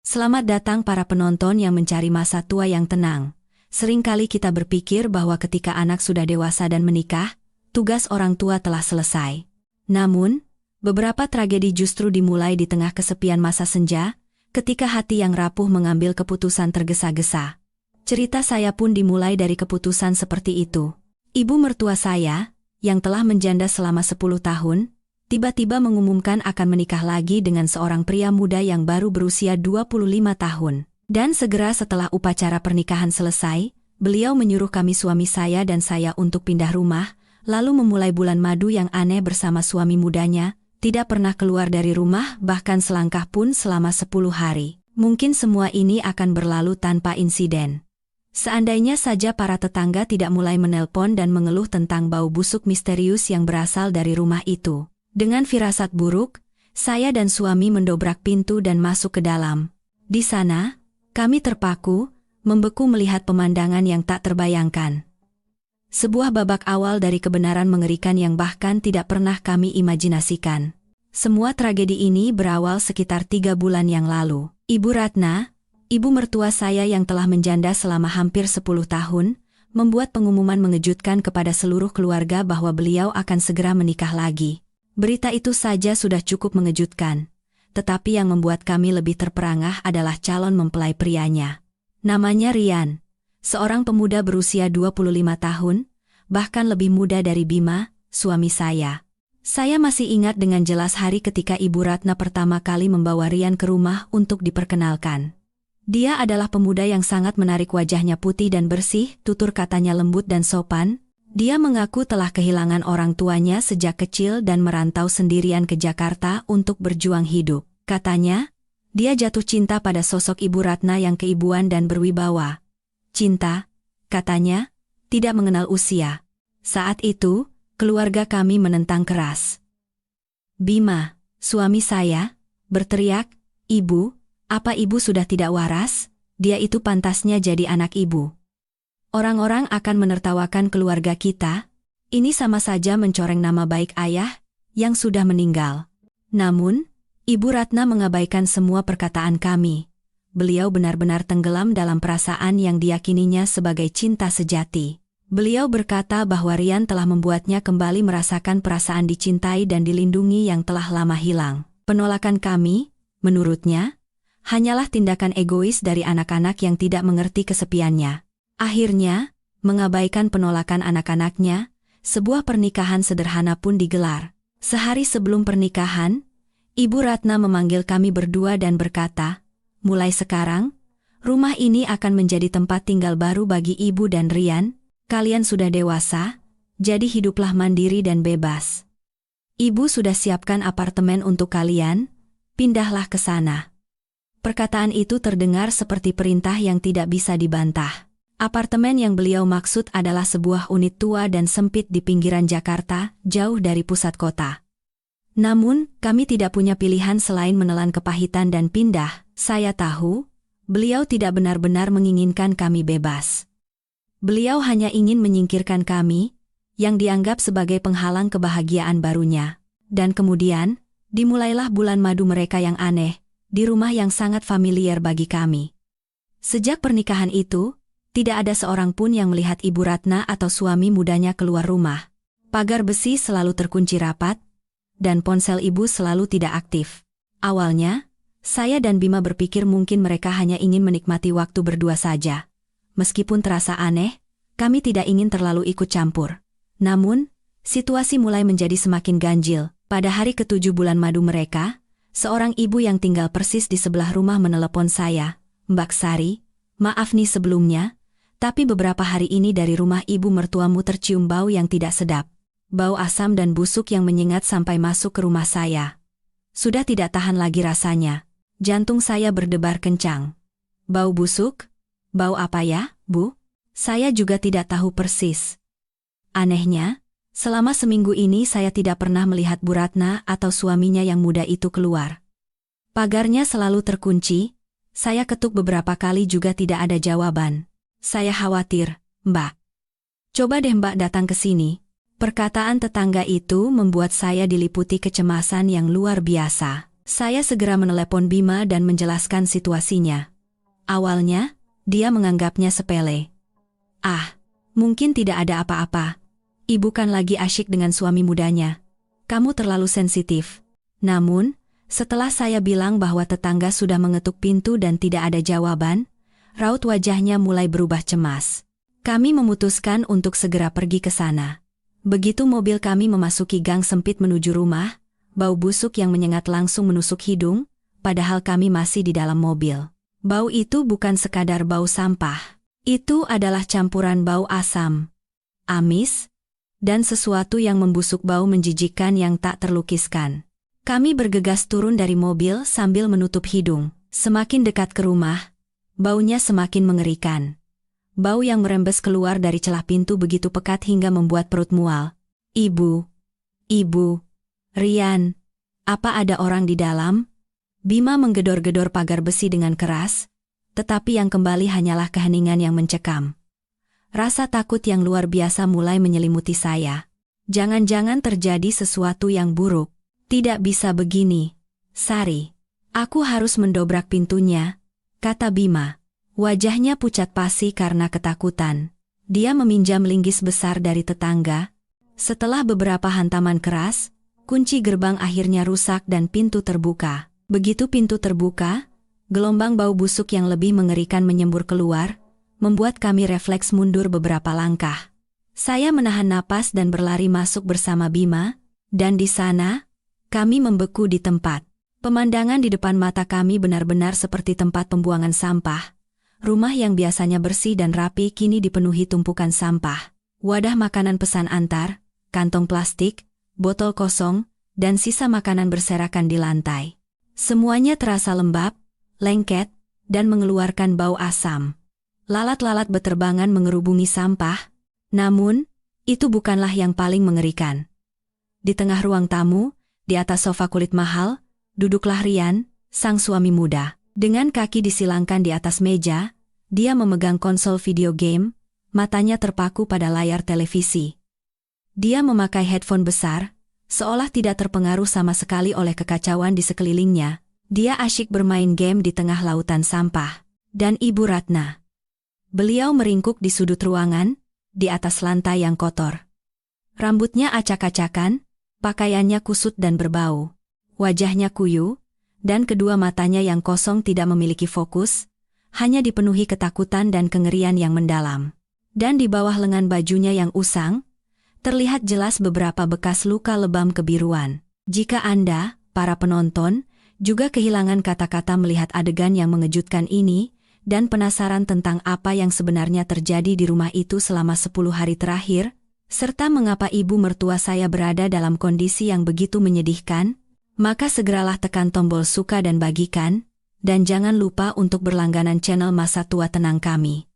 Selamat datang para penonton yang mencari masa tua yang tenang. Seringkali kita berpikir bahwa ketika anak sudah dewasa dan menikah, tugas orang tua telah selesai. Namun, beberapa tragedi justru dimulai di tengah kesepian masa senja, ketika hati yang rapuh mengambil keputusan tergesa-gesa. Cerita saya pun dimulai dari keputusan seperti itu. Ibu mertua saya, yang telah menjanda selama 10 tahun, tiba-tiba mengumumkan akan menikah lagi dengan seorang pria muda yang baru berusia 25 tahun. Dan segera setelah upacara pernikahan selesai, beliau menyuruh kami suami saya dan saya untuk pindah rumah, lalu memulai bulan madu yang aneh bersama suami mudanya, tidak pernah keluar dari rumah bahkan selangkah pun selama 10 hari. Mungkin semua ini akan berlalu tanpa insiden. Seandainya saja para tetangga tidak mulai menelpon dan mengeluh tentang bau busuk misterius yang berasal dari rumah itu. Dengan firasat buruk, saya dan suami mendobrak pintu dan masuk ke dalam. Di sana, kami terpaku, membeku melihat pemandangan yang tak terbayangkan. Sebuah babak awal dari kebenaran mengerikan yang bahkan tidak pernah kami imajinasikan. Semua tragedi ini berawal sekitar 3 bulan yang lalu. Ibu Ratna, ibu mertua saya yang telah menjanda selama hampir 10 tahun, membuat pengumuman mengejutkan kepada seluruh keluarga bahwa beliau akan segera menikah lagi. Berita itu saja sudah cukup mengejutkan, tetapi yang membuat kami lebih terperangah adalah calon mempelai prianya. Namanya Rian, seorang pemuda berusia 25 tahun, bahkan lebih muda dari Bima, suami saya. Saya masih ingat dengan jelas hari ketika Ibu Ratna pertama kali membawa Rian ke rumah untuk diperkenalkan. Dia adalah pemuda yang sangat menarik, wajahnya putih dan bersih, tutur katanya lembut dan sopan. Dia mengaku telah kehilangan orang tuanya sejak kecil dan merantau sendirian ke Jakarta untuk berjuang hidup. Katanya, dia jatuh cinta pada sosok Ibu Ratna yang keibuan dan berwibawa. Cinta, katanya, tidak mengenal usia. Saat itu, keluarga kami menentang keras. Bima, suami saya, berteriak, "Ibu, apa ibu sudah tidak waras? Dia itu pantasnya jadi anak ibu. Orang-orang akan menertawakan keluarga kita. Ini sama saja mencoreng nama baik ayah yang sudah meninggal." Namun, Ibu Ratna mengabaikan semua perkataan kami. Beliau benar-benar tenggelam dalam perasaan yang diyakininya sebagai cinta sejati. Beliau berkata bahwa Rian telah membuatnya kembali merasakan perasaan dicintai dan dilindungi yang telah lama hilang. Penolakan kami, menurutnya, hanyalah tindakan egois dari anak-anak yang tidak mengerti kesepiannya. Akhirnya, mengabaikan penolakan anak-anaknya, sebuah pernikahan sederhana pun digelar. Sehari sebelum pernikahan, Ibu Ratna memanggil kami berdua dan berkata, "Mulai sekarang, rumah ini akan menjadi tempat tinggal baru bagi ibu dan Rian. Kalian sudah dewasa, jadi hiduplah mandiri dan bebas. Ibu sudah siapkan apartemen untuk kalian, pindahlah ke sana." Perkataan itu terdengar seperti perintah yang tidak bisa dibantah. Apartemen yang beliau maksud adalah sebuah unit tua dan sempit di pinggiran Jakarta, jauh dari pusat kota. Namun, kami tidak punya pilihan selain menelan kepahitan dan pindah. Saya tahu, beliau tidak benar-benar menginginkan kami bebas. Beliau hanya ingin menyingkirkan kami, yang dianggap sebagai penghalang kebahagiaan barunya. Dan kemudian, dimulailah bulan madu mereka yang aneh, di rumah yang sangat familiar bagi kami. Sejak pernikahan itu, tidak ada seorang pun yang melihat Ibu Ratna atau suami mudanya keluar rumah. Pagar besi selalu terkunci rapat, dan ponsel ibu selalu tidak aktif. Awalnya, saya dan Bima berpikir mungkin mereka hanya ingin menikmati waktu berdua saja. Meskipun terasa aneh, kami tidak ingin terlalu ikut campur. Namun, situasi mulai menjadi semakin ganjil. Pada hari ke-7 bulan madu mereka, seorang ibu yang tinggal persis di sebelah rumah menelepon saya, "Mbak Sari, maaf nih sebelumnya, tapi beberapa hari ini dari rumah ibu mertuamu tercium bau yang tidak sedap. Bau asam dan busuk yang menyengat sampai masuk ke rumah saya. Sudah tidak tahan lagi rasanya. Jantung saya berdebar kencang." "Bau busuk? Bau apa ya, Bu?" Saya juga tidak tahu persis. Anehnya, selama seminggu ini saya tidak pernah melihat Bu Ratna atau suaminya yang muda itu keluar. Pagarnya selalu terkunci. Saya ketuk beberapa kali juga tidak ada jawaban. "Saya khawatir, Mbak. Coba deh Mbak datang ke sini." Perkataan tetangga itu membuat saya diliputi kecemasan yang luar biasa. Saya segera menelepon Bima dan menjelaskan situasinya. Awalnya, dia menganggapnya sepele. Ah, mungkin tidak ada apa-apa. Ibu kan lagi asyik dengan suami mudanya. Kamu terlalu sensitif. Namun, setelah saya bilang bahwa tetangga sudah mengetuk pintu dan tidak ada jawaban, raut wajahnya mulai berubah cemas. Kami memutuskan untuk segera pergi ke sana. Begitu mobil kami memasuki gang sempit menuju rumah, bau busuk yang menyengat langsung menusuk hidung, padahal kami masih di dalam mobil. Bau itu bukan sekadar bau sampah. Itu adalah campuran bau asam, amis, dan sesuatu yang membusuk bau menjijikkan yang tak terlukiskan. Kami bergegas turun dari mobil sambil menutup hidung. Semakin dekat ke rumah, baunya semakin mengerikan. Bau yang merembes keluar dari celah pintu begitu pekat hingga membuat perut mual. Ibu, Rian, apa ada orang di dalam? Bima menggedor-gedor pagar besi dengan keras, tetapi yang kembali hanyalah keheningan yang mencekam. Rasa takut yang luar biasa mulai menyelimuti saya. Jangan-jangan terjadi sesuatu yang buruk. Tidak bisa begini, Sari. Aku harus mendobrak pintunya, kata Bima. Wajahnya pucat pasi karena ketakutan. Dia meminjam linggis besar dari tetangga. Setelah beberapa hantaman keras, kunci gerbang akhirnya rusak dan pintu terbuka. Begitu pintu terbuka, gelombang bau busuk yang lebih mengerikan menyembur keluar, membuat kami refleks mundur beberapa langkah. Saya menahan napas dan berlari masuk bersama Bima, dan di sana, kami membeku di tempat. Pemandangan di depan mata kami benar-benar seperti tempat pembuangan sampah. Rumah yang biasanya bersih dan rapi kini dipenuhi tumpukan sampah. Wadah makanan pesan antar, kantong plastik, botol kosong, dan sisa makanan berserakan di lantai. Semuanya terasa lembab, lengket, dan mengeluarkan bau asam. Lalat-lalat beterbangan mengerubungi sampah, namun, itu bukanlah yang paling mengerikan. Di tengah ruang tamu, di atas sofa kulit mahal, duduklah Rian, sang suami muda. Dengan kaki disilangkan di atas meja, dia memegang konsol video game, matanya terpaku pada layar televisi. Dia memakai headphone besar, seolah tidak terpengaruh sama sekali oleh kekacauan di sekelilingnya. Dia asyik bermain game di tengah lautan sampah. Dan Ibu Ratna. Beliau meringkuk di sudut ruangan, di atas lantai yang kotor. Rambutnya acak-acakan, pakaiannya kusut dan berbau. Wajahnya kuyu, dan kedua matanya yang kosong tidak memiliki fokus, hanya dipenuhi ketakutan dan kengerian yang mendalam. Dan di bawah lengan bajunya yang usang, terlihat jelas beberapa bekas luka lebam kebiruan. Jika Anda, para penonton, juga kehilangan kata-kata melihat adegan yang mengejutkan ini, dan penasaran tentang apa yang sebenarnya terjadi di rumah itu selama 10 hari terakhir, serta mengapa ibu mertua saya berada dalam kondisi yang begitu menyedihkan, maka segeralah tekan tombol suka dan bagikan, dan jangan lupa untuk berlangganan channel Masa Tua Tenang kami.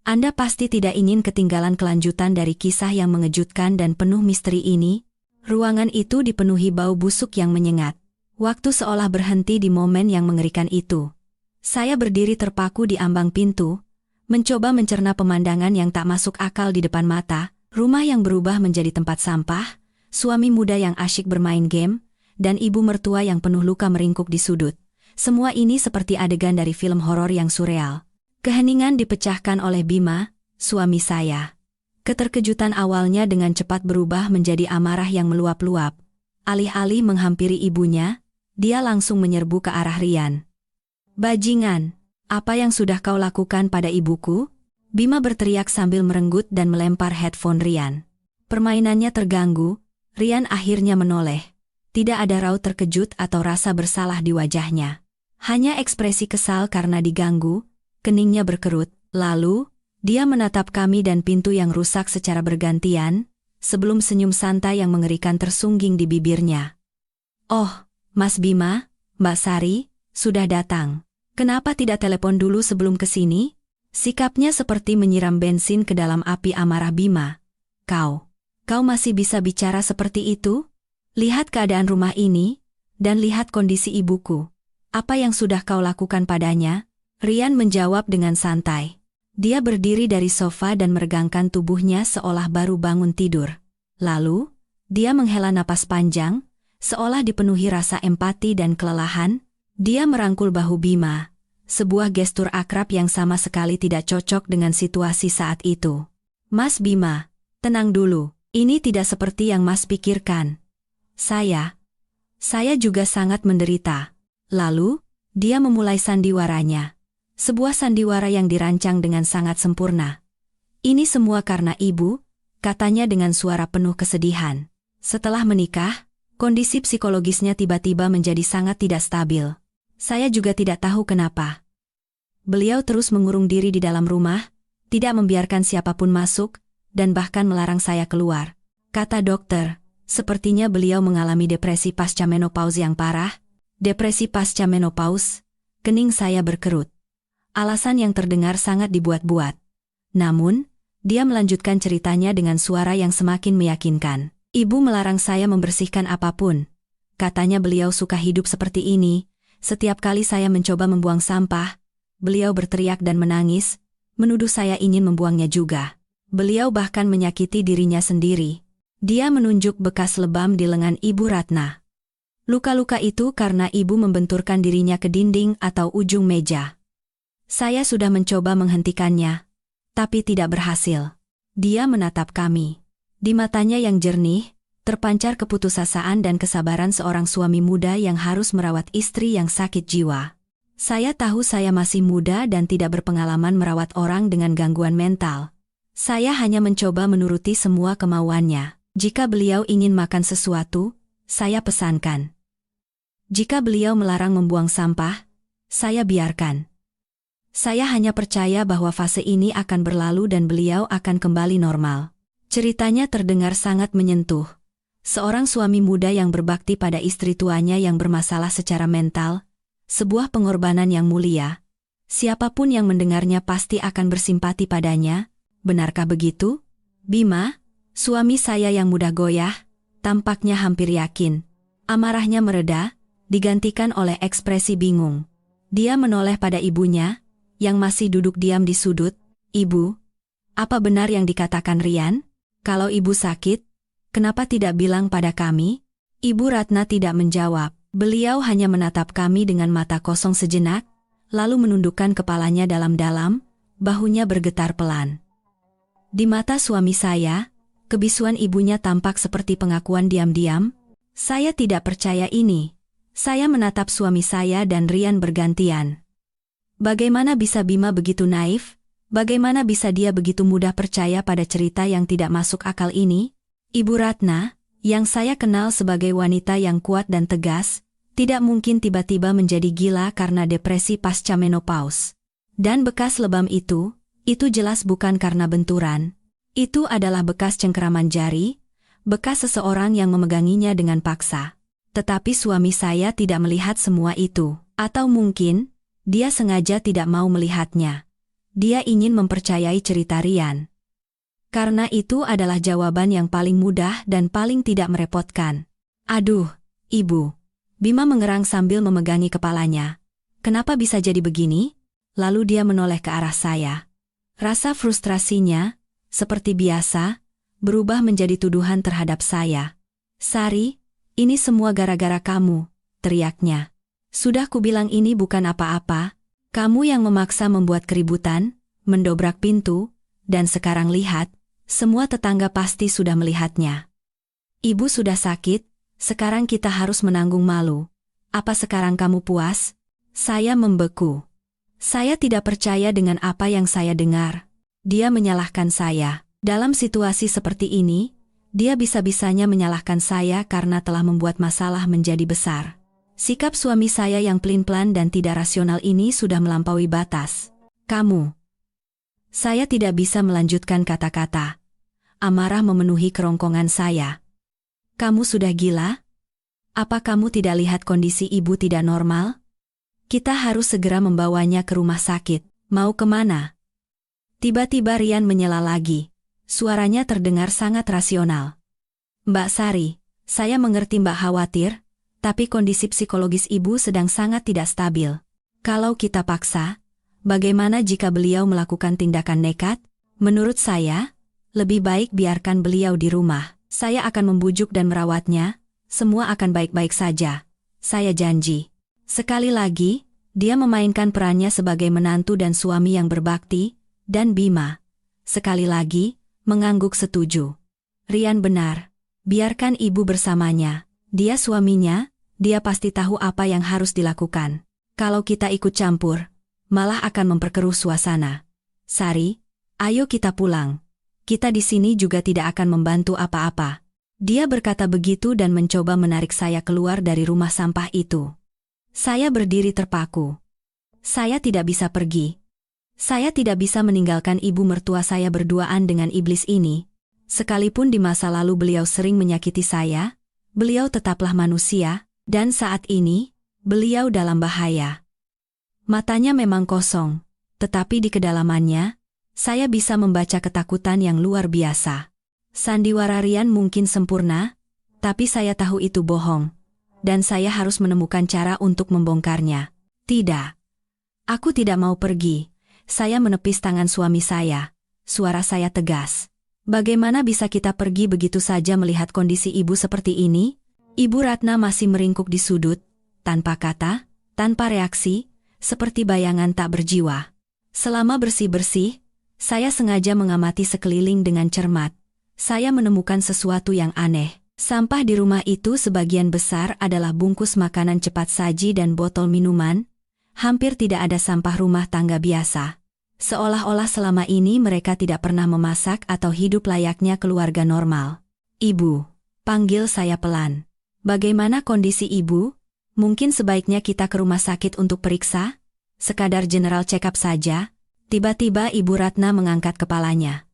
Anda pasti tidak ingin ketinggalan kelanjutan dari kisah yang mengejutkan dan penuh misteri ini. Ruangan itu dipenuhi bau busuk yang menyengat. Waktu seolah berhenti di momen yang mengerikan itu. Saya berdiri terpaku di ambang pintu, mencoba mencerna pemandangan yang tak masuk akal di depan mata, rumah yang berubah menjadi tempat sampah, suami muda yang asyik bermain game, dan ibu mertua yang penuh luka meringkuk di sudut. Semua ini seperti adegan dari film horor yang surreal. Keheningan dipecahkan oleh Bima, suami saya. Keterkejutan awalnya dengan cepat berubah menjadi amarah yang meluap-luap. Alih-alih menghampiri ibunya, dia langsung menyerbu ke arah Rian. "Bajingan, apa yang sudah kau lakukan pada ibuku?" Bima berteriak sambil merenggut dan melempar headphone Rian. Permainannya terganggu, Rian akhirnya menoleh. Tidak ada raut terkejut atau rasa bersalah di wajahnya. Hanya ekspresi kesal karena diganggu, keningnya berkerut. Lalu, dia menatap kami dan pintu yang rusak secara bergantian, sebelum senyum santai yang mengerikan tersungging di bibirnya. "Oh, Mas Bima, Mbak Sari, sudah datang. Kenapa tidak telepon dulu sebelum kesini?" Sikapnya seperti menyiram bensin ke dalam api amarah Bima. Kau masih bisa bicara seperti itu? Lihat keadaan rumah ini, dan lihat kondisi ibuku. Apa yang sudah kau lakukan padanya?" Rian menjawab dengan santai. Dia berdiri dari sofa dan meregangkan tubuhnya seolah baru bangun tidur. Lalu, dia menghela napas panjang, Seolah dipenuhi rasa empati dan kelelahan, dia merangkul bahu Bima, sebuah gestur akrab yang sama sekali tidak cocok dengan situasi saat itu. Mas Bima, tenang dulu, ini tidak seperti yang Mas pikirkan. Saya juga sangat menderita. Lalu, dia memulai sandiwaranya. Sebuah sandiwara yang dirancang dengan sangat sempurna. Ini semua karena ibu, katanya dengan suara penuh kesedihan. Setelah menikah, kondisi psikologisnya tiba-tiba menjadi sangat tidak stabil. Saya juga tidak tahu kenapa. Beliau terus mengurung diri di dalam rumah, tidak membiarkan siapapun masuk, dan bahkan melarang saya keluar. Kata dokter, sepertinya beliau mengalami depresi pasca menopause yang parah. Depresi pasca menopause, kening saya berkerut. Alasan yang terdengar sangat dibuat-buat. Namun, dia melanjutkan ceritanya dengan suara yang semakin meyakinkan. Ibu melarang saya membersihkan apapun. Katanya beliau suka hidup seperti ini. Setiap kali saya mencoba membuang sampah, beliau berteriak dan menangis, menuduh saya ingin membuangnya juga. Beliau bahkan menyakiti dirinya sendiri. Dia menunjuk bekas lebam di lengan Ibu Ratna. Luka-luka itu karena ibu membenturkan dirinya ke dinding atau ujung meja. Saya sudah mencoba menghentikannya, tapi tidak berhasil. Dia menatap kami. Di matanya yang jernih, terpancar keputusasaan dan kesabaran seorang suami muda yang harus merawat istri yang sakit jiwa. Saya tahu saya masih muda dan tidak berpengalaman merawat orang dengan gangguan mental. Saya hanya mencoba menuruti semua kemauannya. Jika beliau ingin makan sesuatu, saya pesankan. Jika beliau melarang membuang sampah, saya biarkan. Saya hanya percaya bahwa fase ini akan berlalu dan beliau akan kembali normal. Ceritanya terdengar sangat menyentuh. Seorang suami muda yang berbakti pada istri tuanya yang bermasalah secara mental, sebuah pengorbanan yang mulia. Siapapun yang mendengarnya pasti akan bersimpati padanya. Benarkah begitu? Bima, suami saya yang mudah goyah, tampaknya hampir yakin. Amarahnya mereda, digantikan oleh ekspresi bingung. Dia menoleh pada ibunya, yang masih duduk diam di sudut. Ibu, apa benar yang dikatakan Rian? Kalau ibu sakit, kenapa tidak bilang pada kami? Ibu Ratna tidak menjawab. Beliau hanya menatap kami dengan mata kosong sejenak, lalu menundukkan kepalanya dalam-dalam, bahunya bergetar pelan. Di mata suami saya, kebisuan ibunya tampak seperti pengakuan diam-diam. Saya tidak percaya ini. Saya menatap suami saya dan Rian bergantian. Bagaimana bisa Bima begitu naif? Bagaimana bisa dia begitu mudah percaya pada cerita yang tidak masuk akal ini? Ibu Ratna, yang saya kenal sebagai wanita yang kuat dan tegas, tidak mungkin tiba-tiba menjadi gila karena depresi pasca menopause. Dan bekas lebam itu jelas bukan karena benturan. Itu adalah bekas cengkeraman jari, bekas seseorang yang memeganginya dengan paksa. Tetapi suami saya tidak melihat semua itu. Atau mungkin, dia sengaja tidak mau melihatnya. Dia ingin mempercayai cerita Rian. Karena itu adalah jawaban yang paling mudah dan paling tidak merepotkan. Aduh, ibu. Bima mengerang sambil memegangi kepalanya. Kenapa bisa jadi begini? Lalu dia menoleh ke arah saya. Rasa frustrasinya, seperti biasa, berubah menjadi tuduhan terhadap saya. Sari, ini semua gara-gara kamu, teriaknya. Sudah kubilang ini bukan apa-apa. Kamu yang memaksa membuat keributan, mendobrak pintu, dan sekarang lihat, semua tetangga pasti sudah melihatnya. Ibu sudah sakit, sekarang kita harus menanggung malu. Apa sekarang kamu puas? Saya membeku. Saya tidak percaya dengan apa yang saya dengar. Dia menyalahkan saya. Dalam situasi seperti ini, dia bisa-bisanya menyalahkan saya karena telah membuat masalah menjadi besar. Sikap suami saya yang pelin-pelan dan tidak rasional ini sudah melampaui batas. Kamu. Saya tidak bisa melanjutkan kata-kata. Amarah memenuhi kerongkongan saya. Kamu sudah gila? Apa kamu tidak lihat kondisi ibu tidak normal? Kita harus segera membawanya ke rumah sakit. Mau kemana? Tiba-tiba Rian menyela lagi. Suaranya terdengar sangat rasional. Mbak Sari, saya mengerti Mbak khawatir, tapi kondisi psikologis ibu sedang sangat tidak stabil. Kalau kita paksa, bagaimana jika beliau melakukan tindakan nekat? Menurut saya, lebih baik biarkan beliau di rumah. Saya akan membujuk dan merawatnya, Semua akan baik-baik saja. Saya janji. Sekali lagi, dia memainkan perannya sebagai menantu dan suami yang berbakti, dan Bima, sekali lagi, mengangguk setuju. Rian benar. Biarkan ibu bersamanya. Dia suaminya, dia pasti tahu apa yang harus dilakukan. Kalau kita ikut campur, malah akan memperkeruh suasana. Sari, ayo kita pulang. Kita di sini juga tidak akan membantu apa-apa. Dia berkata begitu dan mencoba menarik saya keluar dari rumah sampah itu. Saya berdiri terpaku. Saya tidak bisa pergi. Saya tidak bisa meninggalkan ibu mertua saya berduaan dengan iblis ini. Sekalipun di masa lalu beliau sering menyakiti saya, beliau tetaplah manusia, dan saat ini, beliau dalam bahaya. Matanya memang kosong, tetapi di kedalamannya, saya bisa membaca ketakutan yang luar biasa. Sandiwara Rian mungkin sempurna, tapi saya tahu itu bohong, dan saya harus menemukan cara untuk membongkarnya. Tidak. Aku tidak mau pergi. Saya menepis tangan suami saya. Suara saya tegas. Bagaimana bisa kita pergi begitu saja melihat kondisi ibu seperti ini? Ibu Ratna masih meringkuk di sudut, tanpa kata, tanpa reaksi, seperti bayangan tak berjiwa. Selama bersih-bersih, saya sengaja mengamati sekeliling dengan cermat. Saya menemukan sesuatu yang aneh. Sampah di rumah itu sebagian besar adalah bungkus makanan cepat saji dan botol minuman. Hampir tidak ada sampah rumah tangga biasa. Seolah-olah selama ini mereka tidak pernah memasak atau hidup layaknya keluarga normal. Ibu, panggil saya pelan. Bagaimana kondisi ibu? Mungkin sebaiknya kita ke rumah sakit untuk periksa? Sekadar general check-up saja. Tiba-tiba Ibu Ratna mengangkat kepalanya.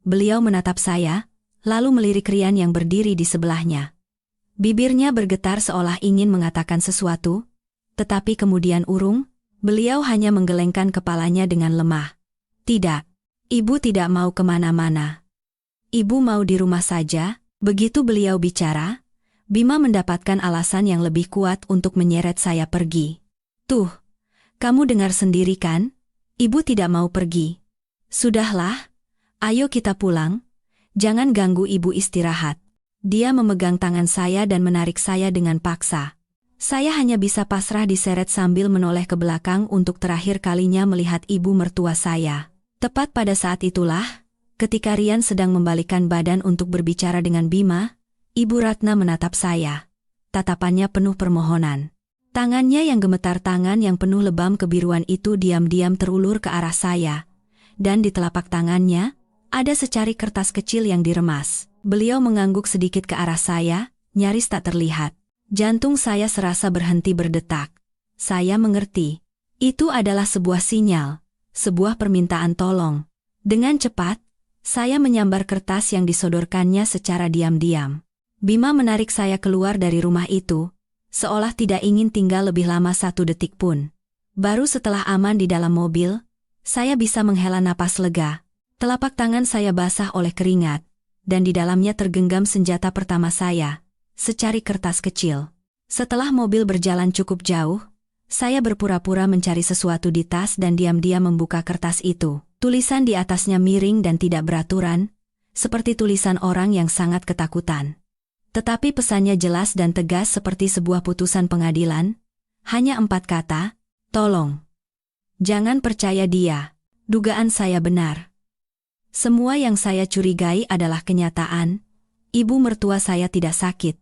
Beliau menatap saya, lalu melirik Rian yang berdiri di sebelahnya. Bibirnya bergetar seolah ingin mengatakan sesuatu, tetapi kemudian urung, beliau hanya menggelengkan kepalanya dengan lemah. Tidak, ibu tidak mau kemana-mana. Ibu mau di rumah saja. Begitu beliau bicara, Bima mendapatkan alasan yang lebih kuat untuk menyeret saya pergi. Tuh, kamu dengar sendiri kan? Ibu tidak mau pergi. Sudahlah. Ayo kita pulang, jangan ganggu ibu istirahat. Dia memegang tangan saya dan menarik saya dengan paksa. Saya hanya bisa pasrah diseret sambil menoleh ke belakang untuk terakhir kalinya melihat ibu mertua saya. Tepat pada saat itulah, ketika Rian sedang membalikkan badan untuk berbicara dengan Bima, Ibu Ratna menatap saya. Tatapannya penuh permohonan. Tangannya yang gemetar, tangan yang penuh lebam kebiruan itu diam-diam terulur ke arah saya. Dan di telapak tangannya, ada secari kertas kecil yang diremas. Beliau mengangguk sedikit ke arah saya, nyaris tak terlihat. Jantung saya serasa berhenti berdetak. Saya mengerti. Itu adalah sebuah sinyal, sebuah permintaan tolong. Dengan cepat, saya menyambar kertas yang disodorkannya secara diam-diam. Bima menarik saya keluar dari rumah itu, seolah tidak ingin tinggal lebih lama 1 detik pun. Baru setelah aman di dalam mobil, saya bisa menghela napas lega. Telapak tangan saya basah oleh keringat, dan di dalamnya tergenggam senjata pertama saya, secari kertas kecil. Setelah mobil berjalan cukup jauh, saya berpura-pura mencari sesuatu di tas dan diam-diam membuka kertas itu. Tulisan di atasnya miring dan tidak beraturan, seperti tulisan orang yang sangat ketakutan. Tetapi pesannya jelas dan tegas seperti sebuah putusan pengadilan. Hanya 4 kata, tolong. Jangan percaya dia. Dugaan saya benar. Semua yang saya curigai adalah kenyataan. Ibu mertua saya tidak sakit.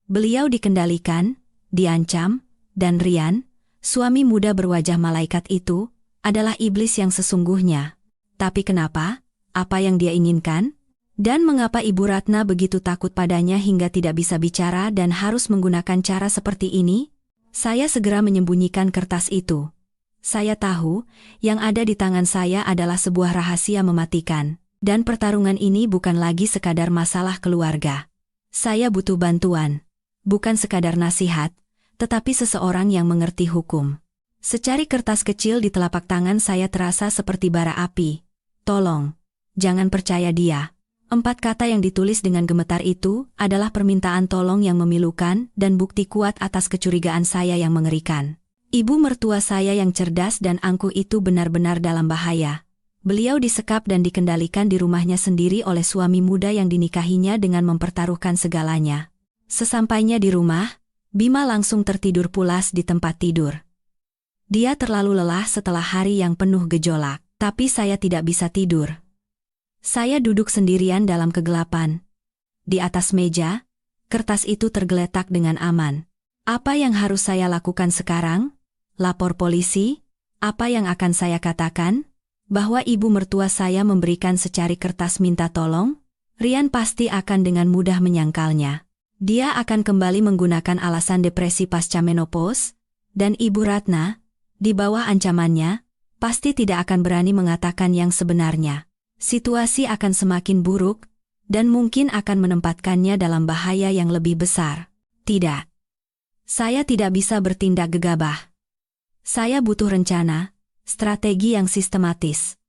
Beliau dikendalikan, diancam, dan Rian, suami muda berwajah malaikat itu, adalah iblis yang sesungguhnya. Tapi kenapa? Apa yang dia inginkan? Dan mengapa Ibu Ratna begitu takut padanya hingga tidak bisa bicara dan harus menggunakan cara seperti ini? Saya segera menyembunyikan kertas itu. Saya tahu, yang ada di tangan saya adalah sebuah rahasia mematikan. Dan pertarungan ini bukan lagi sekadar masalah keluarga. Saya butuh bantuan. Bukan sekadar nasihat, tetapi seseorang yang mengerti hukum. Secari kertas kecil di telapak tangan saya terasa seperti bara api. Tolong, jangan percaya dia. 4 kata yang ditulis dengan gemetar itu adalah permintaan tolong yang memilukan dan bukti kuat atas kecurigaan saya yang mengerikan. Ibu mertua saya yang cerdas dan angkuh itu benar-benar dalam bahaya. Beliau disekap dan dikendalikan di rumahnya sendiri oleh suami muda yang dinikahinya dengan mempertaruhkan segalanya. Sesampainya di rumah, Bima langsung tertidur pulas di tempat tidur. Dia terlalu lelah setelah hari yang penuh gejolak, tapi saya tidak bisa tidur. Saya duduk sendirian dalam kegelapan. Di atas meja, kertas itu tergeletak dengan aman. Apa yang harus saya lakukan sekarang? Lapor polisi? Apa yang akan saya katakan? Bahwa ibu mertua saya memberikan secari kertas minta tolong? Rian pasti akan dengan mudah menyangkalnya. Dia akan kembali menggunakan alasan depresi pasca menopause, dan Ibu Ratna, di bawah ancamannya, pasti tidak akan berani mengatakan yang sebenarnya. Situasi akan semakin buruk, dan mungkin akan menempatkannya dalam bahaya yang lebih besar. Tidak. Saya tidak bisa bertindak gegabah. Saya butuh rencana, strategi yang sistematis.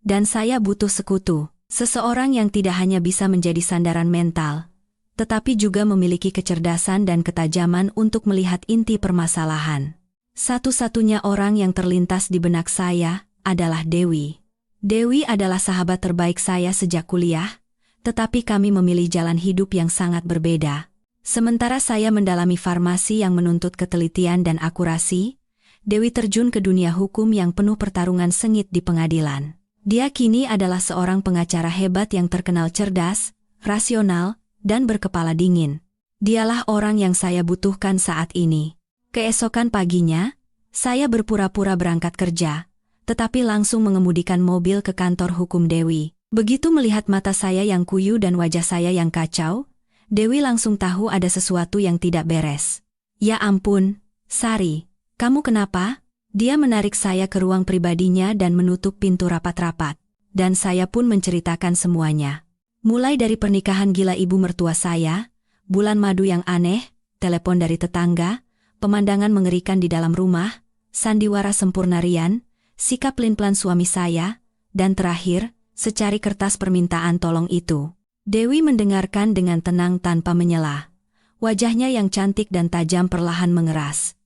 Dan saya butuh sekutu, seseorang yang tidak hanya bisa menjadi sandaran mental, tetapi juga memiliki kecerdasan dan ketajaman untuk melihat inti permasalahan. Satu-satunya orang yang terlintas di benak saya adalah Dewi. Dewi adalah sahabat terbaik saya sejak kuliah, tetapi kami memilih jalan hidup yang sangat berbeda. Sementara saya mendalami farmasi yang menuntut ketelitian dan akurasi, Dewi terjun ke dunia hukum yang penuh pertarungan sengit di pengadilan. Dia kini adalah seorang pengacara hebat yang terkenal cerdas, rasional, dan berkepala dingin. Dialah orang yang saya butuhkan saat ini. Keesokan paginya, saya berpura-pura berangkat kerja, tetapi langsung mengemudikan mobil ke kantor hukum Dewi. Begitu melihat mata saya yang kuyu dan wajah saya yang kacau, Dewi langsung tahu ada sesuatu yang tidak beres. Ya ampun, Sari, kamu kenapa? Dia menarik saya ke ruang pribadinya dan menutup pintu rapat-rapat. Dan saya pun menceritakan semuanya. Mulai dari pernikahan gila ibu mertua saya, bulan madu yang aneh, telepon dari tetangga, pemandangan mengerikan di dalam rumah, sandiwara sempurna Rian, sikap pelin-pelan suami saya, dan terakhir, secari kertas permintaan tolong itu. Dewi mendengarkan dengan tenang tanpa menyela. Wajahnya yang cantik dan tajam perlahan mengeras.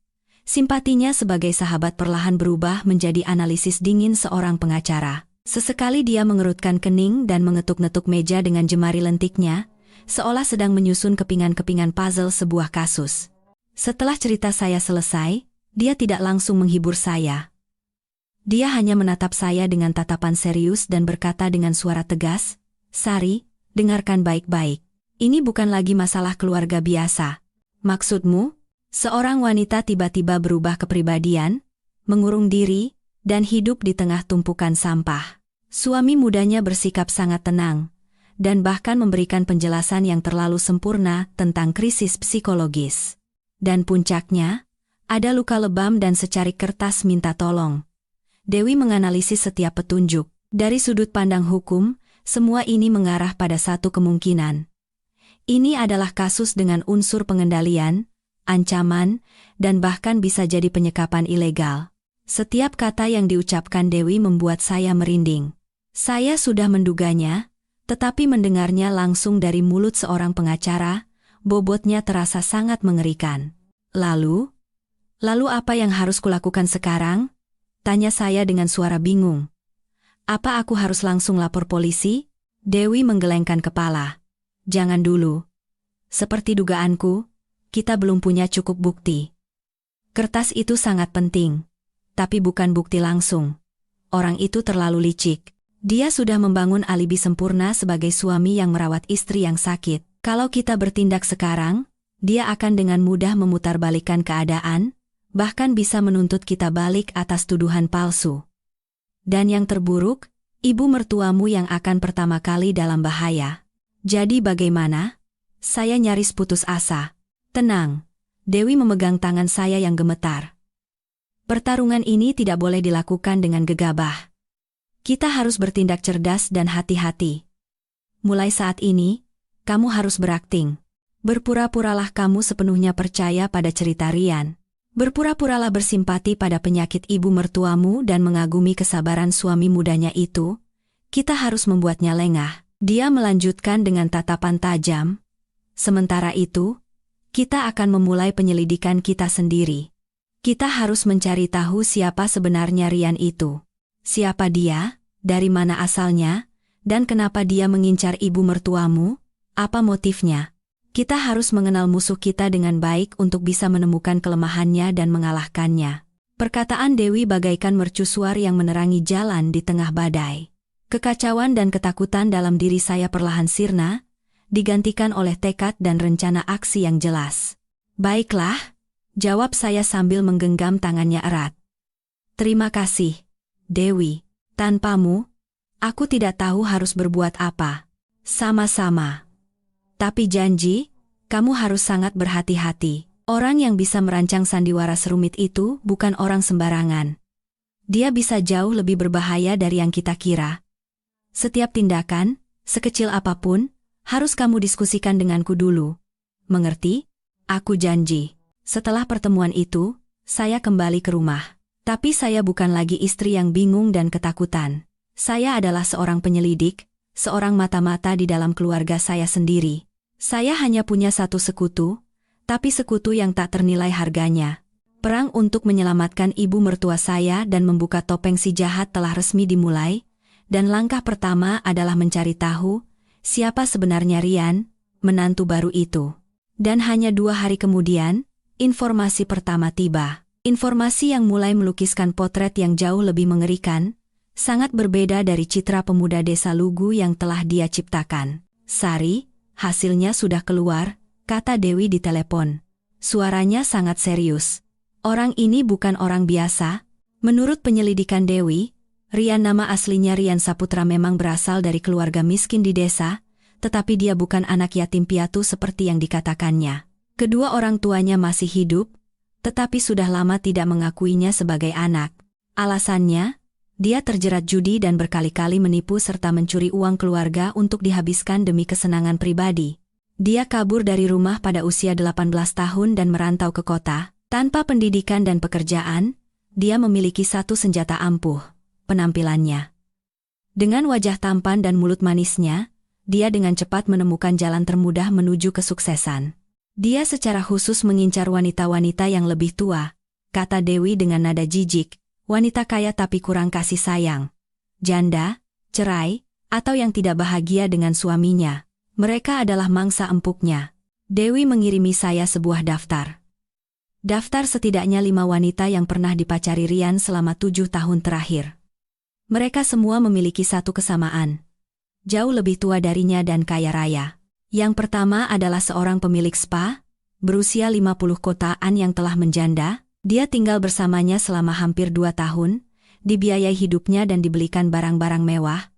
Simpatinya sebagai sahabat perlahan berubah menjadi analisis dingin seorang pengacara. Sesekali dia mengerutkan kening dan mengetuk-netuk meja dengan jemari lentiknya, seolah sedang menyusun kepingan-kepingan puzzle sebuah kasus. Setelah cerita saya selesai, dia tidak langsung menghibur saya. Dia hanya menatap saya dengan tatapan serius dan berkata dengan suara tegas, "Sari, dengarkan baik-baik. Ini bukan lagi masalah keluarga biasa. Maksudmu, seorang wanita tiba-tiba berubah kepribadian, mengurung diri, dan hidup di tengah tumpukan sampah." Suami mudanya bersikap sangat tenang, dan bahkan memberikan penjelasan yang terlalu sempurna tentang krisis psikologis. Dan puncaknya, ada luka lebam dan secari kertas minta tolong. Dewi menganalisis setiap petunjuk. Dari sudut pandang hukum, semua ini mengarah pada satu kemungkinan. Ini adalah kasus dengan unsur pengendalian, ancaman, dan bahkan bisa jadi penyekapan ilegal. Setiap kata yang diucapkan Dewi membuat saya merinding. Saya sudah menduganya, tetapi mendengarnya langsung dari mulut seorang pengacara, bobotnya terasa sangat mengerikan. Lalu apa yang harus kulakukan sekarang? Tanya saya dengan suara bingung. Apa aku harus langsung lapor polisi? Dewi menggelengkan kepala. Jangan dulu. Seperti dugaanku, kita belum punya cukup bukti. Kertas itu sangat penting, tapi bukan bukti langsung. Orang itu terlalu licik. Dia sudah membangun alibi sempurna sebagai suami yang merawat istri yang sakit. Kalau kita bertindak sekarang, dia akan dengan mudah memutarbalikkan keadaan, bahkan bisa menuntut kita balik atas tuduhan palsu. Dan yang terburuk, ibu mertuamu yang akan pertama kali dalam bahaya. Jadi bagaimana? Saya nyaris putus asa. Tenang, Dewi memegang tangan saya yang gemetar. Pertarungan ini tidak boleh dilakukan dengan gegabah. Kita harus bertindak cerdas dan hati-hati. Mulai saat ini, kamu harus berakting. Berpura-puralah kamu sepenuhnya percaya pada cerita Rian. Berpura-puralah bersimpati pada penyakit ibu mertuamu dan mengagumi kesabaran suami mudanya itu. Kita harus membuatnya lengah. Dia melanjutkan dengan tatapan tajam. Sementara itu, kita akan memulai penyelidikan kita sendiri. Kita harus mencari tahu siapa sebenarnya Rian itu. Siapa dia, dari mana asalnya, dan kenapa dia mengincar ibu mertuamu? Apa motifnya? Kita harus mengenal musuh kita dengan baik untuk bisa menemukan kelemahannya dan mengalahkannya. Perkataan Dewi bagaikan mercusuar yang menerangi jalan di tengah badai. Kekacauan dan ketakutan dalam diri saya perlahan sirna, digantikan oleh tekad dan rencana aksi yang jelas. Baiklah, jawab saya sambil menggenggam tangannya erat. Terima kasih, Dewi. Tanpamu, aku tidak tahu harus berbuat apa. Sama-sama. Tapi janji, kamu harus sangat berhati-hati. Orang yang bisa merancang sandiwara serumit itu bukan orang sembarangan. Dia bisa jauh lebih berbahaya dari yang kita kira. Setiap tindakan, sekecil apapun, harus kamu diskusikan denganku dulu. Mengerti? Aku janji. Setelah pertemuan itu, saya kembali ke rumah. Tapi saya bukan lagi istri yang bingung dan ketakutan. Saya adalah seorang penyelidik, seorang mata-mata di dalam keluarga saya sendiri. Saya hanya punya satu sekutu, tapi sekutu yang tak ternilai harganya. Perang untuk menyelamatkan ibu mertua saya dan membuka topeng si jahat telah resmi dimulai, dan langkah pertama adalah mencari tahu siapa sebenarnya Rian, menantu baru itu. Dan hanya 2 hari kemudian, informasi pertama tiba. Informasi yang mulai melukiskan potret yang jauh lebih mengerikan, sangat berbeda dari citra pemuda desa Lugu yang telah dia ciptakan. Sari, hasilnya sudah keluar, kata Dewi di telepon. Suaranya sangat serius. Orang ini bukan orang biasa. Menurut penyelidikan Dewi, Rian nama aslinya Rian Saputra memang berasal dari keluarga miskin di desa, tetapi dia bukan anak yatim piatu seperti yang dikatakannya. Kedua orang tuanya masih hidup, tetapi sudah lama tidak mengakuinya sebagai anak. Alasannya, dia terjerat judi dan berkali-kali menipu serta mencuri uang keluarga untuk dihabiskan demi kesenangan pribadi. Dia kabur dari rumah pada usia 18 tahun dan merantau ke kota. Tanpa pendidikan dan pekerjaan, dia memiliki satu senjata ampuh, penampilannya. Dengan wajah tampan dan mulut manisnya, dia dengan cepat menemukan jalan termudah menuju kesuksesan. Dia secara khusus mengincar wanita-wanita yang lebih tua, kata Dewi dengan nada jijik, wanita kaya tapi kurang kasih sayang, janda, cerai, atau yang tidak bahagia dengan suaminya. Mereka adalah mangsa empuknya. Dewi mengirimi saya sebuah daftar. Daftar setidaknya 5 wanita yang pernah dipacari Rian selama 7 tahun terakhir. Mereka semua memiliki satu kesamaan. Jauh lebih tua darinya dan kaya raya. Yang pertama adalah seorang pemilik spa, berusia 50 kotaan yang telah menjanda. Dia tinggal bersamanya selama hampir 2 tahun, dibiayai hidupnya dan dibelikan barang-barang mewah.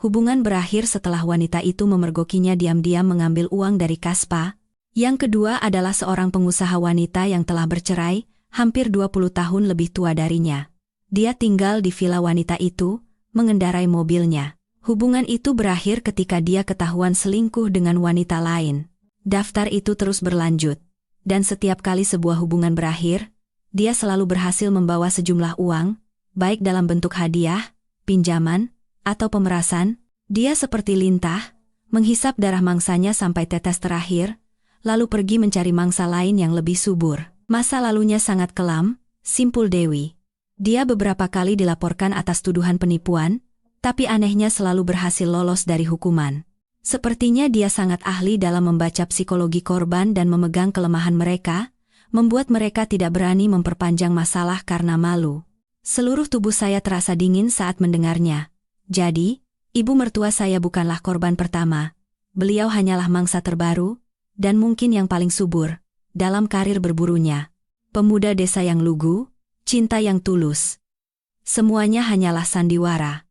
Hubungan berakhir setelah wanita itu memergokinya diam-diam mengambil uang dari kas spa. Yang kedua adalah seorang pengusaha wanita yang telah bercerai, hampir 20 tahun lebih tua darinya. Dia tinggal di villa wanita itu, mengendarai mobilnya. Hubungan itu berakhir ketika dia ketahuan selingkuh dengan wanita lain. Daftar itu terus berlanjut. Dan setiap kali sebuah hubungan berakhir, dia selalu berhasil membawa sejumlah uang, baik dalam bentuk hadiah, pinjaman, atau pemerasan. Dia seperti lintah, menghisap darah mangsanya sampai tetes terakhir, lalu pergi mencari mangsa lain yang lebih subur. Masa lalunya sangat kelam, simpul Dewi. Dia beberapa kali dilaporkan atas tuduhan penipuan, tapi anehnya selalu berhasil lolos dari hukuman. Sepertinya dia sangat ahli dalam membaca psikologi korban dan memegang kelemahan mereka, membuat mereka tidak berani memperpanjang masalah karena malu. Seluruh tubuh saya terasa dingin saat mendengarnya. Jadi, ibu mertua saya bukanlah korban pertama. Beliau hanyalah mangsa terbaru, dan mungkin yang paling subur, dalam karir berburunya. Pemuda desa yang lugu, cinta yang tulus. Semuanya hanyalah sandiwara.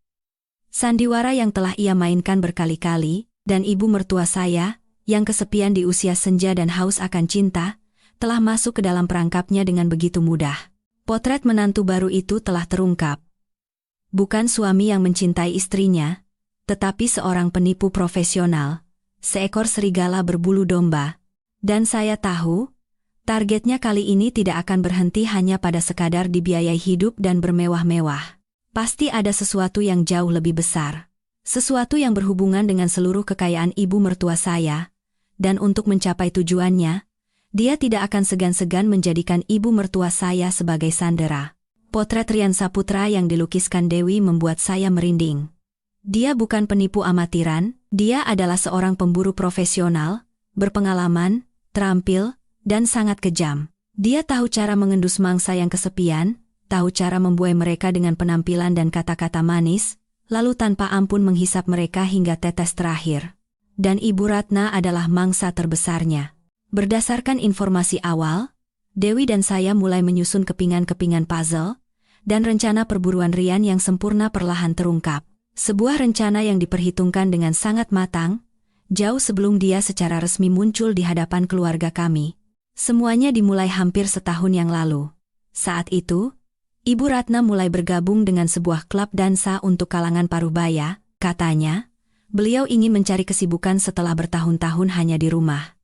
Sandiwara yang telah ia mainkan berkali-kali, dan ibu mertua saya, yang kesepian di usia senja dan haus akan cinta, telah masuk ke dalam perangkapnya dengan begitu mudah. Potret menantu baru itu telah terungkap. Bukan suami yang mencintai istrinya, tetapi seorang penipu profesional. Seekor serigala berbulu domba. Dan saya tahu, targetnya kali ini tidak akan berhenti hanya pada sekadar dibiayai hidup dan bermewah-mewah. Pasti ada sesuatu yang jauh lebih besar. Sesuatu yang berhubungan dengan seluruh kekayaan ibu mertua saya. Dan untuk mencapai tujuannya, dia tidak akan segan-segan menjadikan ibu mertua saya sebagai sandera. Potret Rian Saputra yang dilukiskan Dewi membuat saya merinding. Dia bukan penipu amatiran, dia adalah seorang pemburu profesional, berpengalaman, terampil, dan sangat kejam. Dia tahu cara mengendus mangsa yang kesepian, tahu cara membuai mereka dengan penampilan dan kata-kata manis, lalu tanpa ampun menghisap mereka hingga tetes terakhir. Dan Ibu Ratna adalah mangsa terbesarnya. Berdasarkan informasi awal, Dewi dan saya mulai menyusun kepingan-kepingan puzzle, dan rencana perburuan Rian yang sempurna perlahan terungkap. Sebuah rencana yang diperhitungkan dengan sangat matang, jauh sebelum dia secara resmi muncul di hadapan keluarga kami. Semuanya dimulai hampir setahun yang lalu. Saat itu, Ibu Ratna mulai bergabung dengan sebuah klub dansa untuk kalangan parubaya. Katanya, beliau ingin mencari kesibukan setelah bertahun-tahun hanya di rumah.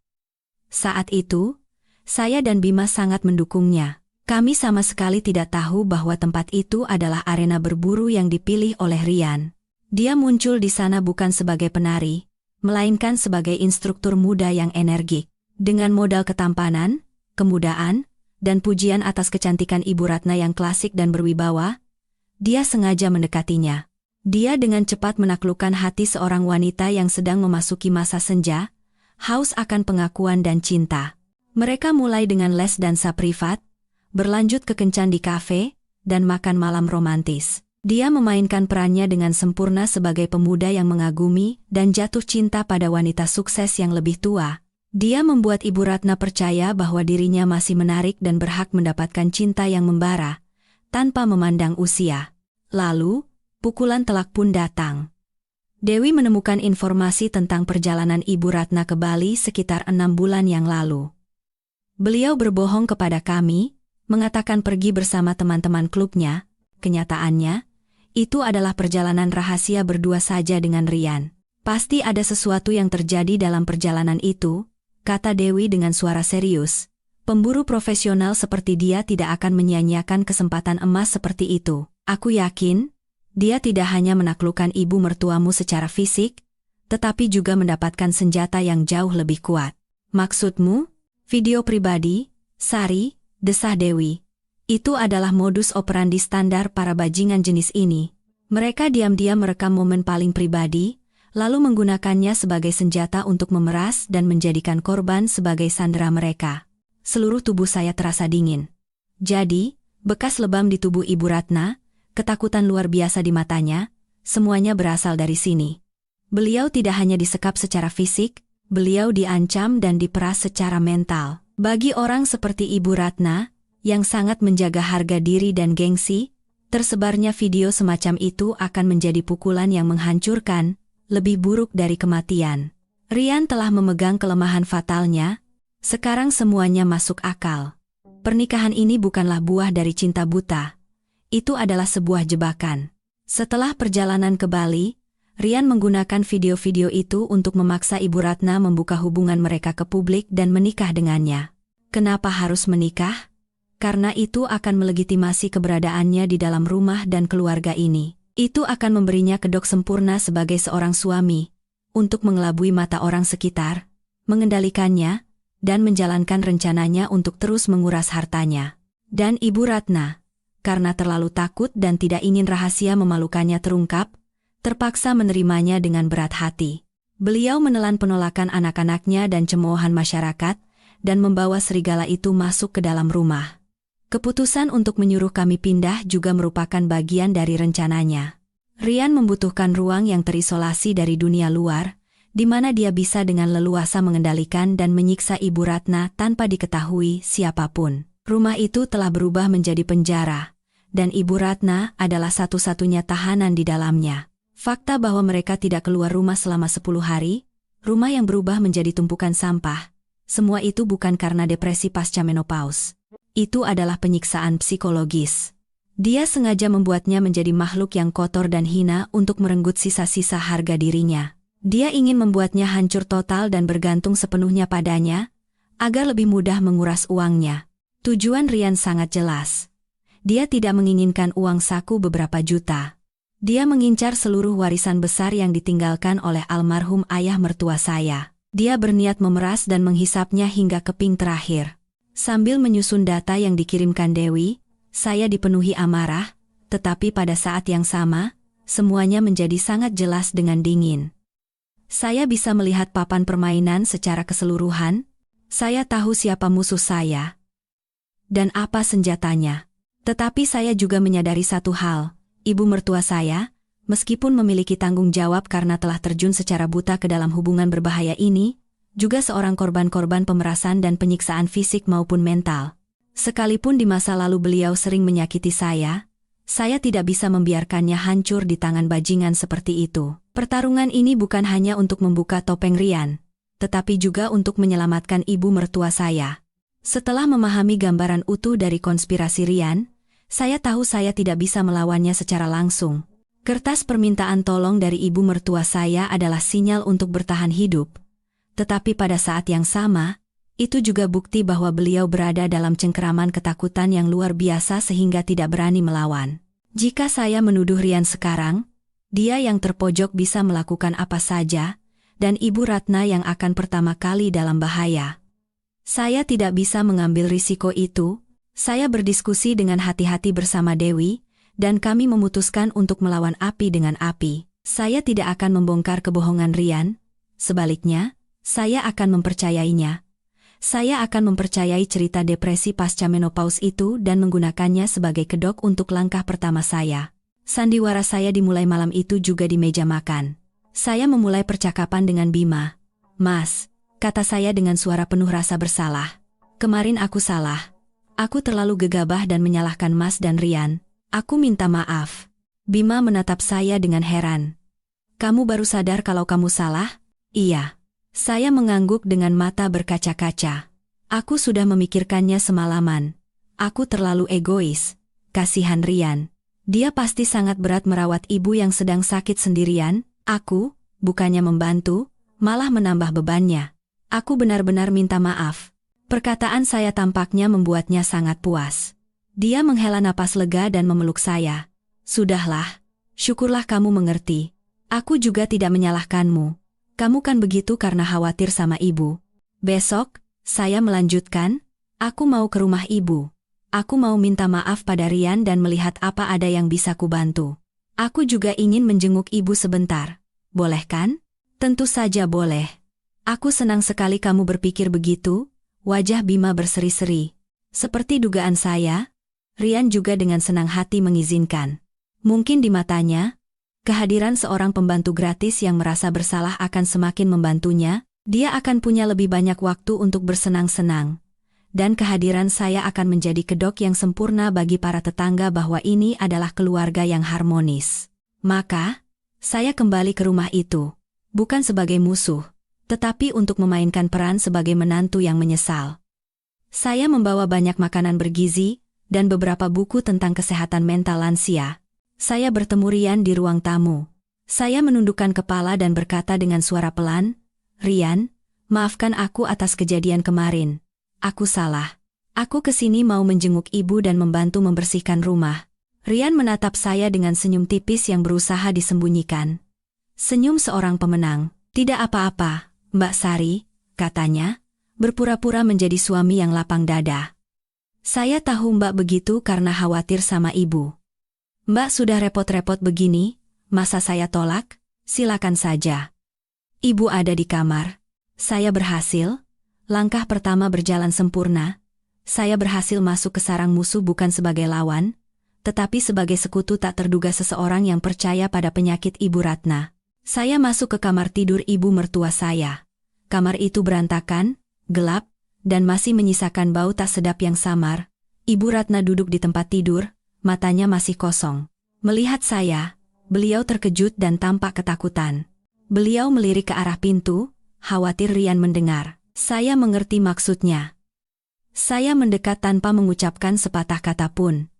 Saat itu, saya dan Bima sangat mendukungnya. Kami sama sekali tidak tahu bahwa tempat itu adalah arena berburu yang dipilih oleh Rian. Dia muncul di sana bukan sebagai penari, melainkan sebagai instruktur muda yang energik. Dengan modal ketampanan, kemudaan, dan pujian atas kecantikan Ibu Ratna yang klasik dan berwibawa, dia sengaja mendekatinya. Dia dengan cepat menaklukkan hati seorang wanita yang sedang memasuki masa senja, haus akan pengakuan dan cinta. Mereka mulai dengan les dansa privat, berlanjut ke kencan di kafe, dan makan malam romantis. Dia memainkan perannya dengan sempurna sebagai pemuda yang mengagumi dan jatuh cinta pada wanita sukses yang lebih tua. Dia membuat Ibu Ratna percaya bahwa dirinya masih menarik dan berhak mendapatkan cinta yang membara, tanpa memandang usia. Lalu, pukulan telak pun datang. Dewi menemukan informasi tentang perjalanan Ibu Ratna ke Bali sekitar 6 bulan yang lalu. Beliau berbohong kepada kami, mengatakan pergi bersama teman-teman klubnya. Kenyataannya, itu adalah perjalanan rahasia berdua saja dengan Rian. Pasti ada sesuatu yang terjadi dalam perjalanan itu, kata Dewi dengan suara serius. Pemburu profesional seperti dia tidak akan menyia-nyiakan kesempatan emas seperti itu. Aku yakin, dia tidak hanya menaklukkan ibu mertuamu secara fisik, tetapi juga mendapatkan senjata yang jauh lebih kuat. Maksudmu? Video pribadi, Sari, desah Dewi. Itu adalah modus operandi standar para bajingan jenis ini. Mereka diam-diam merekam momen paling pribadi, lalu menggunakannya sebagai senjata untuk memeras dan menjadikan korban sebagai sandera mereka. Seluruh tubuh saya terasa dingin. Jadi, bekas lebam di tubuh Ibu Ratna, ketakutan luar biasa di matanya, semuanya berasal dari sini. Beliau tidak hanya disekap secara fisik, beliau diancam dan diperas secara mental. Bagi orang seperti Ibu Ratna, yang sangat menjaga harga diri dan gengsi, tersebarnya video semacam itu akan menjadi pukulan yang menghancurkan, lebih buruk dari kematian. Rian telah memegang kelemahan fatalnya, sekarang semuanya masuk akal. Pernikahan ini bukanlah buah dari cinta buta. Itu adalah sebuah jebakan. Setelah perjalanan ke Bali, Rian menggunakan video-video itu untuk memaksa Ibu Ratna membuka hubungan mereka ke publik dan menikah dengannya. Kenapa harus menikah? Karena itu akan melegitimasi keberadaannya di dalam rumah dan keluarga ini. Itu akan memberinya kedok sempurna sebagai seorang suami, untuk mengelabui mata orang sekitar, mengendalikannya, dan menjalankan rencananya untuk terus menguras hartanya. Dan Ibu Ratna, karena terlalu takut dan tidak ingin rahasia memalukannya terungkap, terpaksa menerimanya dengan berat hati. Beliau menelan penolakan anak-anaknya dan cemoohan masyarakat, dan membawa serigala itu masuk ke dalam rumah. Keputusan untuk menyuruh kami pindah juga merupakan bagian dari rencananya. Rian membutuhkan ruang yang terisolasi dari dunia luar, di mana dia bisa dengan leluasa mengendalikan dan menyiksa Ibu Ratna tanpa diketahui siapapun. Rumah itu telah berubah menjadi penjara, dan Ibu Ratna adalah satu-satunya tahanan di dalamnya. Fakta bahwa mereka tidak keluar rumah selama 10 hari, rumah yang berubah menjadi tumpukan sampah, semua itu bukan karena depresi pasca menopause. Itu adalah penyiksaan psikologis. Dia sengaja membuatnya menjadi makhluk yang kotor dan hina untuk merenggut sisa-sisa harga dirinya. Dia ingin membuatnya hancur total dan bergantung sepenuhnya padanya, agar lebih mudah menguras uangnya. Tujuan Rian sangat jelas. Dia tidak menginginkan uang saku beberapa juta. Dia mengincar seluruh warisan besar yang ditinggalkan oleh almarhum ayah mertua saya. Dia berniat memeras dan menghisapnya hingga keping terakhir. Sambil menyusun data yang dikirimkan Dewi, saya dipenuhi amarah, tetapi pada saat yang sama, semuanya menjadi sangat jelas dengan dingin. Saya bisa melihat papan permainan secara keseluruhan. Saya tahu siapa musuh saya dan apa senjatanya. Tetapi saya juga menyadari satu hal, ibu mertua saya, meskipun memiliki tanggung jawab karena telah terjun secara buta ke dalam hubungan berbahaya ini, juga seorang korban-korban pemerasan dan penyiksaan fisik maupun mental. Sekalipun di masa lalu beliau sering menyakiti saya tidak bisa membiarkannya hancur di tangan bajingan seperti itu. Pertarungan ini bukan hanya untuk membuka topeng Rian, tetapi juga untuk menyelamatkan ibu mertua saya. Setelah memahami gambaran utuh dari konspirasi Rian, saya tahu saya tidak bisa melawannya secara langsung. Kertas permintaan tolong dari ibu mertua saya adalah sinyal untuk bertahan hidup. Tetapi pada saat yang sama, itu juga bukti bahwa beliau berada dalam cengkeraman ketakutan yang luar biasa sehingga tidak berani melawan. Jika saya menuduh Rian sekarang, dia yang terpojok bisa melakukan apa saja, dan Ibu Ratna yang akan pertama kali dalam bahaya. Saya tidak bisa mengambil risiko itu. Saya berdiskusi dengan hati-hati bersama Dewi, dan kami memutuskan untuk melawan api dengan api. Saya tidak akan membongkar kebohongan Rian, sebaliknya, saya akan mempercayainya. Saya akan mempercayai cerita depresi pasca menopause itu dan menggunakannya sebagai kedok untuk langkah pertama saya. Sandiwara saya dimulai malam itu juga di meja makan. Saya memulai percakapan dengan Bima. "Mas," kata saya dengan suara penuh rasa bersalah. "Kemarin aku salah. Aku terlalu gegabah dan menyalahkan Mas dan Rian. Aku minta maaf." Bima menatap saya dengan heran. "Kamu baru sadar kalau kamu salah?" "Iya." Saya mengangguk dengan mata berkaca-kaca. "Aku sudah memikirkannya semalaman. Aku terlalu egois. Kasihan Rian. Dia pasti sangat berat merawat ibu yang sedang sakit sendirian. Aku, bukannya membantu, malah menambah bebannya. Aku benar-benar minta maaf." Perkataan saya tampaknya membuatnya sangat puas. Dia menghela napas lega dan memeluk saya. "Sudahlah. Syukurlah kamu mengerti. Aku juga tidak menyalahkanmu. Kamu kan begitu karena khawatir sama ibu. Besok," saya melanjutkan, "aku mau ke rumah ibu. Aku mau minta maaf pada Rian dan melihat apa ada yang bisa kubantu. Aku juga ingin menjenguk ibu sebentar. Boleh kan?" "Tentu saja boleh." "Aku senang sekali kamu berpikir begitu." Wajah Bima berseri-seri. Seperti dugaan saya, Rian juga dengan senang hati mengizinkan. Mungkin di matanya, kehadiran seorang pembantu gratis yang merasa bersalah akan semakin membantunya. Dia akan punya lebih banyak waktu untuk bersenang-senang. Dan kehadiran saya akan menjadi kedok yang sempurna bagi para tetangga bahwa ini adalah keluarga yang harmonis. Maka, saya kembali ke rumah itu. Bukan sebagai musuh, tetapi untuk memainkan peran sebagai menantu yang menyesal. Saya membawa banyak makanan bergizi, dan beberapa buku tentang kesehatan mental lansia. Saya bertemu Rian di ruang tamu. Saya menundukkan kepala dan berkata dengan suara pelan, "Rian, maafkan aku atas kejadian kemarin. Aku salah. Aku kesini mau menjenguk ibu dan membantu membersihkan rumah." Rian menatap saya dengan senyum tipis yang berusaha disembunyikan. Senyum seorang pemenang. "Tidak apa-apa, Mbak Sari," katanya, berpura-pura menjadi suami yang lapang dada. "Saya tahu Mbak begitu karena khawatir sama ibu. Mbak sudah repot-repot begini, masa saya tolak? Silakan saja. Ibu ada di kamar." Saya berhasil. Langkah pertama berjalan sempurna. Saya berhasil masuk ke sarang musuh bukan sebagai lawan, tetapi sebagai sekutu tak terduga seseorang yang percaya pada penyakit Ibu Ratna. Saya masuk ke kamar tidur ibu mertua saya. Kamar itu berantakan, gelap, dan masih menyisakan bau tak sedap yang samar. Ibu Ratna duduk di tempat tidur, matanya masih kosong. Melihat saya, beliau terkejut dan tampak ketakutan. Beliau melirik ke arah pintu, khawatir Rian mendengar. Saya mengerti maksudnya. Saya mendekat tanpa mengucapkan sepatah kata pun.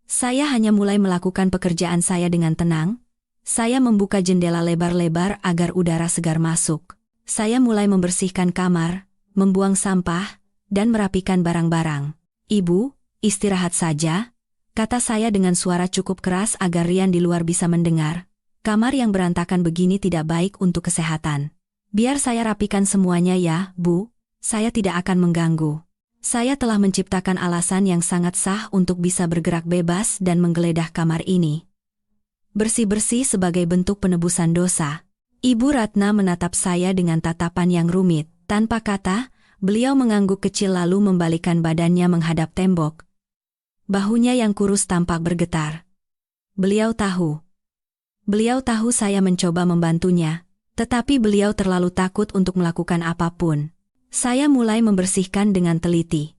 Saya hanya mulai melakukan pekerjaan saya dengan tenang. Saya membuka jendela lebar-lebar agar udara segar masuk. Saya mulai membersihkan kamar, membuang sampah, dan merapikan barang-barang. "Ibu, istirahat saja," kata saya dengan suara cukup keras agar Rian di luar bisa mendengar. "Kamar yang berantakan begini tidak baik untuk kesehatan. Biar saya rapikan semuanya ya, Bu. Saya tidak akan mengganggu. Saya telah menciptakan alasan yang sangat sah untuk bisa bergerak bebas dan menggeledah kamar ini. Bersih-bersih sebagai bentuk penebusan dosa." Ibu Ratna menatap saya dengan tatapan yang rumit. Tanpa kata, beliau mengangguk kecil lalu membalikkan badannya menghadap tembok. Bahunya yang kurus tampak bergetar. Beliau tahu saya mencoba membantunya, tetapi beliau terlalu takut untuk melakukan apapun. Saya mulai membersihkan dengan teliti.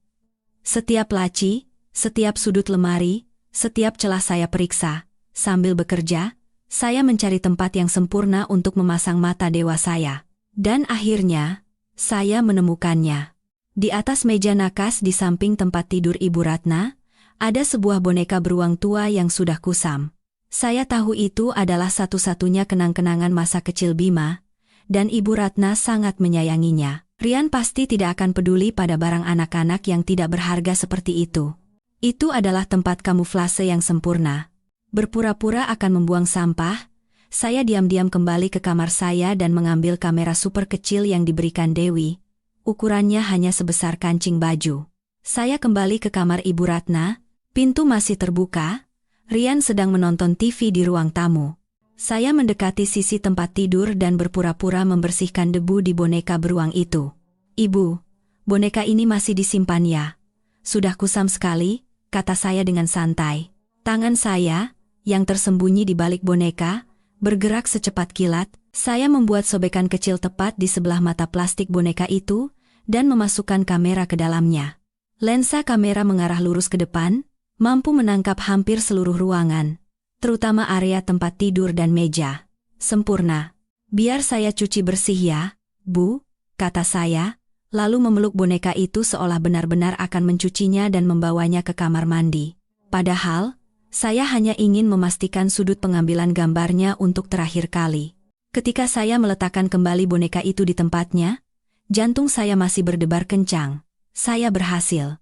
Setiap laci, setiap sudut lemari, setiap celah saya periksa. Sambil bekerja, saya mencari tempat yang sempurna untuk memasang mata dewa saya. Dan akhirnya, saya menemukannya. Di atas meja nakas di samping tempat tidur Ibu Ratna, ada sebuah boneka beruang tua yang sudah kusam. Saya tahu itu adalah satu-satunya kenang-kenangan masa kecil Bima, dan Ibu Ratna sangat menyayanginya. Rian pasti tidak akan peduli pada barang anak-anak yang tidak berharga seperti itu. Itu adalah tempat kamuflase yang sempurna. Berpura-pura akan membuang sampah, saya diam-diam kembali ke kamar saya dan mengambil kamera super kecil yang diberikan Dewi. Ukurannya hanya sebesar kancing baju. Saya kembali ke kamar Ibu Ratna, pintu masih terbuka. Rian sedang menonton TV di ruang tamu. Saya mendekati sisi tempat tidur dan berpura-pura membersihkan debu di boneka beruang itu. "Ibu, boneka ini masih disimpan ya?" "Sudah kusam sekali," kata saya dengan santai. Tangan saya, yang tersembunyi di balik boneka, bergerak secepat kilat. Saya membuat sobekan kecil tepat di sebelah mata plastik boneka itu, dan memasukkan kamera ke dalamnya. Lensa kamera mengarah lurus ke depan, mampu menangkap hampir seluruh ruangan, terutama area tempat tidur dan meja. "Sempurna. Biar saya cuci bersih ya, Bu," kata saya, lalu memeluk boneka itu seolah benar-benar akan mencucinya dan membawanya ke kamar mandi. Padahal, saya hanya ingin memastikan sudut pengambilan gambarnya untuk terakhir kali. Ketika saya meletakkan kembali boneka itu di tempatnya, jantung saya masih berdebar kencang. Saya berhasil.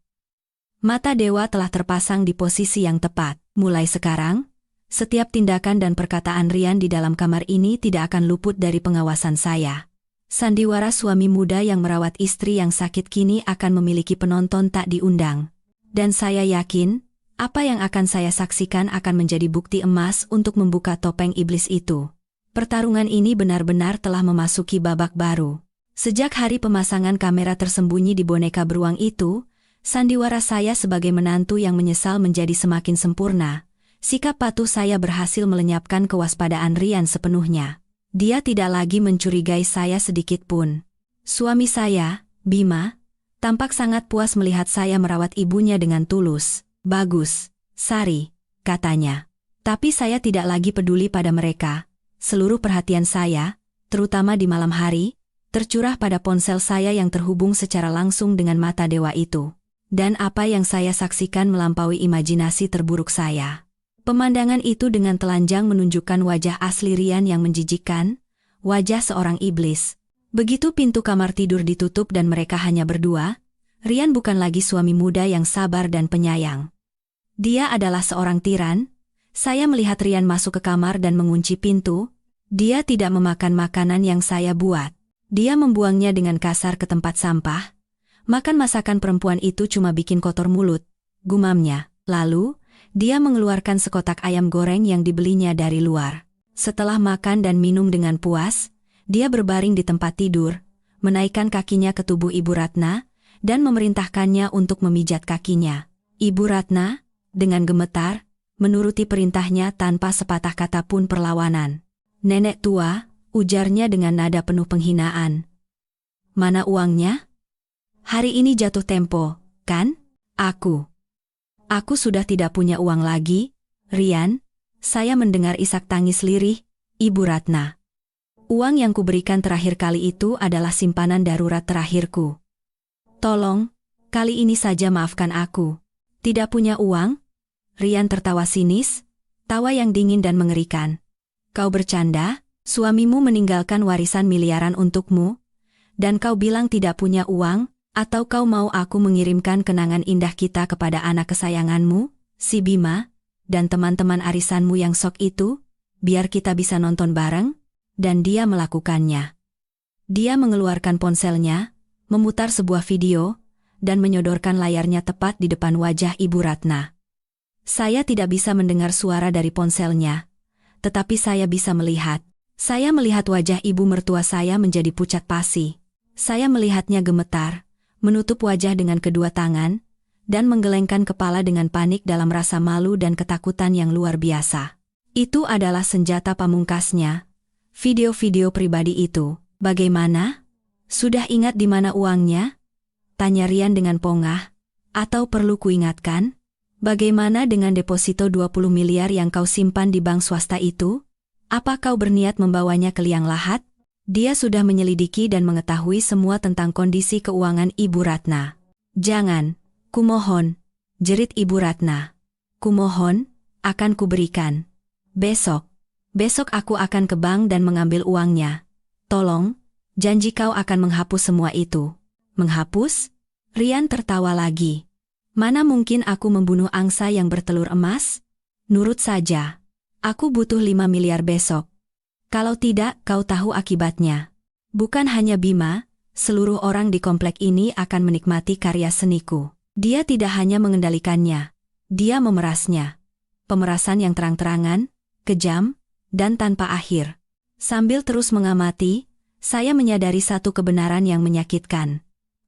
Mata dewa telah terpasang di posisi yang tepat. Mulai sekarang, setiap tindakan dan perkataan Rian di dalam kamar ini tidak akan luput dari pengawasan saya. Sandiwara suami muda yang merawat istri yang sakit kini akan memiliki penonton tak diundang. Dan saya yakin, apa yang akan saya saksikan akan menjadi bukti emas untuk membuka topeng iblis itu. Pertarungan ini benar-benar telah memasuki babak baru. Sejak hari pemasangan kamera tersembunyi di boneka beruang itu, sandiwara saya sebagai menantu yang menyesal menjadi semakin sempurna. Sikap patuh saya berhasil melenyapkan kewaspadaan Rian sepenuhnya. Dia tidak lagi mencurigai saya sedikit pun. Suami saya, Bima, tampak sangat puas melihat saya merawat ibunya dengan tulus. "Bagus, Sari," katanya. Tapi saya tidak lagi peduli pada mereka. Seluruh perhatian saya, terutama di malam hari, tercurah pada ponsel saya yang terhubung secara langsung dengan mata dewa itu. Dan apa yang saya saksikan melampaui imajinasi terburuk saya. Pemandangan itu dengan telanjang menunjukkan wajah asli Rian yang menjijikkan, wajah seorang iblis. Begitu pintu kamar tidur ditutup dan mereka hanya berdua, Rian bukan lagi suami muda yang sabar dan penyayang. Dia adalah seorang tiran. Saya melihat Rian masuk ke kamar dan mengunci pintu. Dia tidak memakan makanan yang saya buat. Dia membuangnya dengan kasar ke tempat sampah. "Makan masakan perempuan itu cuma bikin kotor mulut," gumamnya. Lalu, dia mengeluarkan sekotak ayam goreng yang dibelinya dari luar. Setelah makan dan minum dengan puas, dia berbaring di tempat tidur, menaikkan kakinya ke tubuh Ibu Ratna, dan memerintahkannya untuk memijat kakinya. Ibu Ratna, dengan gemetar, menuruti perintahnya tanpa sepatah kata pun perlawanan. "Nenek tua," ujarnya dengan nada penuh penghinaan. "Mana uangnya? Hari ini jatuh tempo, kan? Aku sudah tidak punya uang lagi, Rian." Saya mendengar isak tangis lirih, Ibu Ratna. "Uang yang kuberikan terakhir kali itu adalah simpanan darurat terakhirku. Tolong, kali ini saja maafkan aku." "Tidak punya uang?" Rian tertawa sinis, tawa yang dingin dan mengerikan. "Kau bercanda? Suamimu meninggalkan warisan miliaran untukmu, dan kau bilang tidak punya uang? Atau kau mau aku mengirimkan kenangan indah kita kepada anak kesayanganmu, si Bima, dan teman-teman arisanmu yang sok itu, biar kita bisa nonton bareng?" Dan dia melakukannya. Dia mengeluarkan ponselnya, memutar sebuah video, dan menyodorkan layarnya tepat di depan wajah Ibu Ratna. Saya tidak bisa mendengar suara dari ponselnya, tetapi saya bisa melihat. Saya melihat wajah ibu mertua saya menjadi pucat pasi. Saya melihatnya gemetar, menutup wajah dengan kedua tangan, dan menggelengkan kepala dengan panik dalam rasa malu dan ketakutan yang luar biasa. Itu adalah senjata pamungkasnya. Video-video pribadi itu, bagaimana? Sudah ingat di mana uangnya? Tanya Rian dengan pongah. Atau perlu kuingatkan? Bagaimana dengan deposito 20 miliar yang kau simpan di bank swasta itu? Apa kau berniat membawanya ke liang lahat? Dia sudah menyelidiki dan mengetahui semua tentang kondisi keuangan Ibu Ratna. Jangan, kumohon, jerit Ibu Ratna. Kumohon, akan kuberikan. Besok aku akan ke bank dan mengambil uangnya. Tolong, janji kau akan menghapus semua itu. Menghapus? Rian tertawa lagi. Mana mungkin aku membunuh angsa yang bertelur emas? Nurut saja. Aku butuh 5 miliar besok. Kalau tidak, kau tahu akibatnya. Bukan hanya Bima, seluruh orang di komplek ini akan menikmati karya seniku. Dia tidak hanya mengendalikannya, dia memerasnya. Pemerasan yang terang-terangan, kejam, dan tanpa akhir. Sambil terus mengamati, saya menyadari satu kebenaran yang menyakitkan.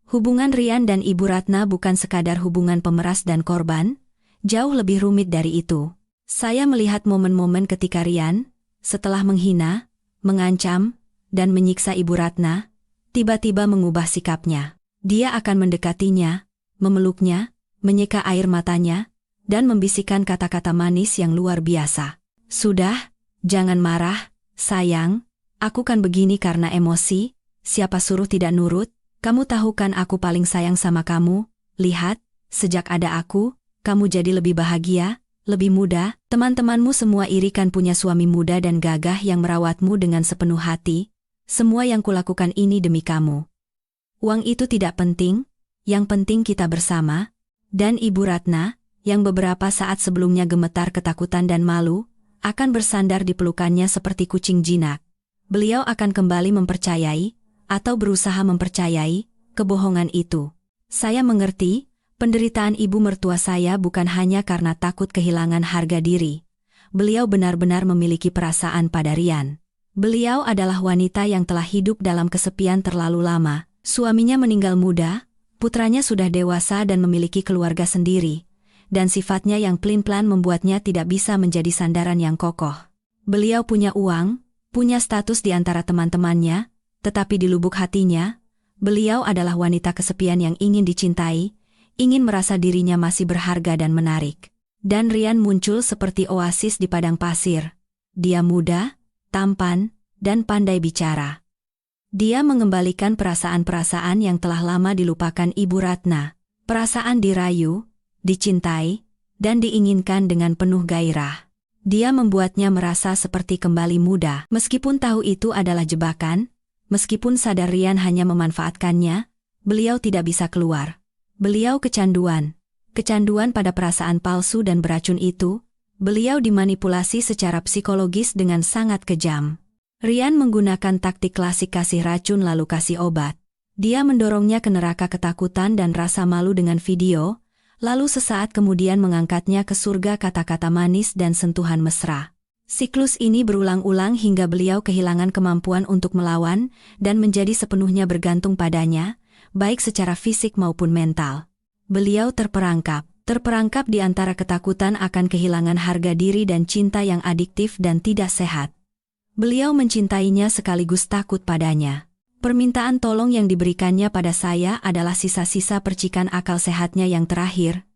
Hubungan Rian dan Ibu Ratna bukan sekadar hubungan pemeras dan korban, jauh lebih rumit dari itu. Saya melihat momen-momen ketika Rian, setelah menghina, mengancam, dan menyiksa Ibu Ratna, tiba-tiba mengubah sikapnya. Dia akan mendekatinya, memeluknya, menyeka air matanya, dan membisikkan kata-kata manis yang luar biasa. Sudah, jangan marah, sayang, aku kan begini karena emosi, siapa suruh tidak nurut, kamu tahu kan aku paling sayang sama kamu, lihat, sejak ada aku, kamu jadi lebih bahagia, lebih muda, teman-temanmu semua iri kan punya suami muda dan gagah yang merawatmu dengan sepenuh hati, semua yang kulakukan ini demi kamu. Uang itu tidak penting, yang penting kita bersama, dan Ibu Ratna, yang beberapa saat sebelumnya gemetar ketakutan dan malu, akan bersandar di pelukannya seperti kucing jinak. Beliau akan kembali mempercayai, atau berusaha mempercayai, kebohongan itu. Saya mengerti, penderitaan ibu mertua saya bukan hanya karena takut kehilangan harga diri. Beliau benar-benar memiliki perasaan pada Rian. Beliau adalah wanita yang telah hidup dalam kesepian terlalu lama. Suaminya meninggal muda, putranya sudah dewasa dan memiliki keluarga sendiri, dan sifatnya yang pelin-pelan membuatnya tidak bisa menjadi sandaran yang kokoh. Beliau punya uang, punya status di antara teman-temannya, tetapi di lubuk hatinya, beliau adalah wanita kesepian yang ingin dicintai, ingin merasa dirinya masih berharga dan menarik. Dan Rian muncul seperti oasis di padang pasir. Dia muda, tampan, dan pandai bicara. Dia mengembalikan perasaan-perasaan yang telah lama dilupakan Ibu Ratna. Perasaan dirayu, dicintai, dan diinginkan dengan penuh gairah. Dia membuatnya merasa seperti kembali muda. Meskipun tahu itu adalah jebakan, meskipun sadar Rian hanya memanfaatkannya, beliau tidak bisa keluar. Beliau kecanduan pada perasaan palsu dan beracun itu. Beliau dimanipulasi secara psikologis dengan sangat kejam. Rian menggunakan taktik klasik kasih racun lalu kasih obat. Dia mendorongnya ke neraka ketakutan dan rasa malu dengan video, lalu sesaat kemudian mengangkatnya ke surga kata-kata manis dan sentuhan mesra. Siklus ini berulang-ulang hingga beliau kehilangan kemampuan untuk melawan dan menjadi sepenuhnya bergantung padanya, baik secara fisik maupun mental. Beliau terperangkap di antara ketakutan akan kehilangan harga diri dan cinta yang adiktif dan tidak sehat. Beliau mencintainya sekaligus takut padanya. Permintaan tolong yang diberikannya pada saya adalah sisa-sisa percikan akal sehatnya yang terakhir.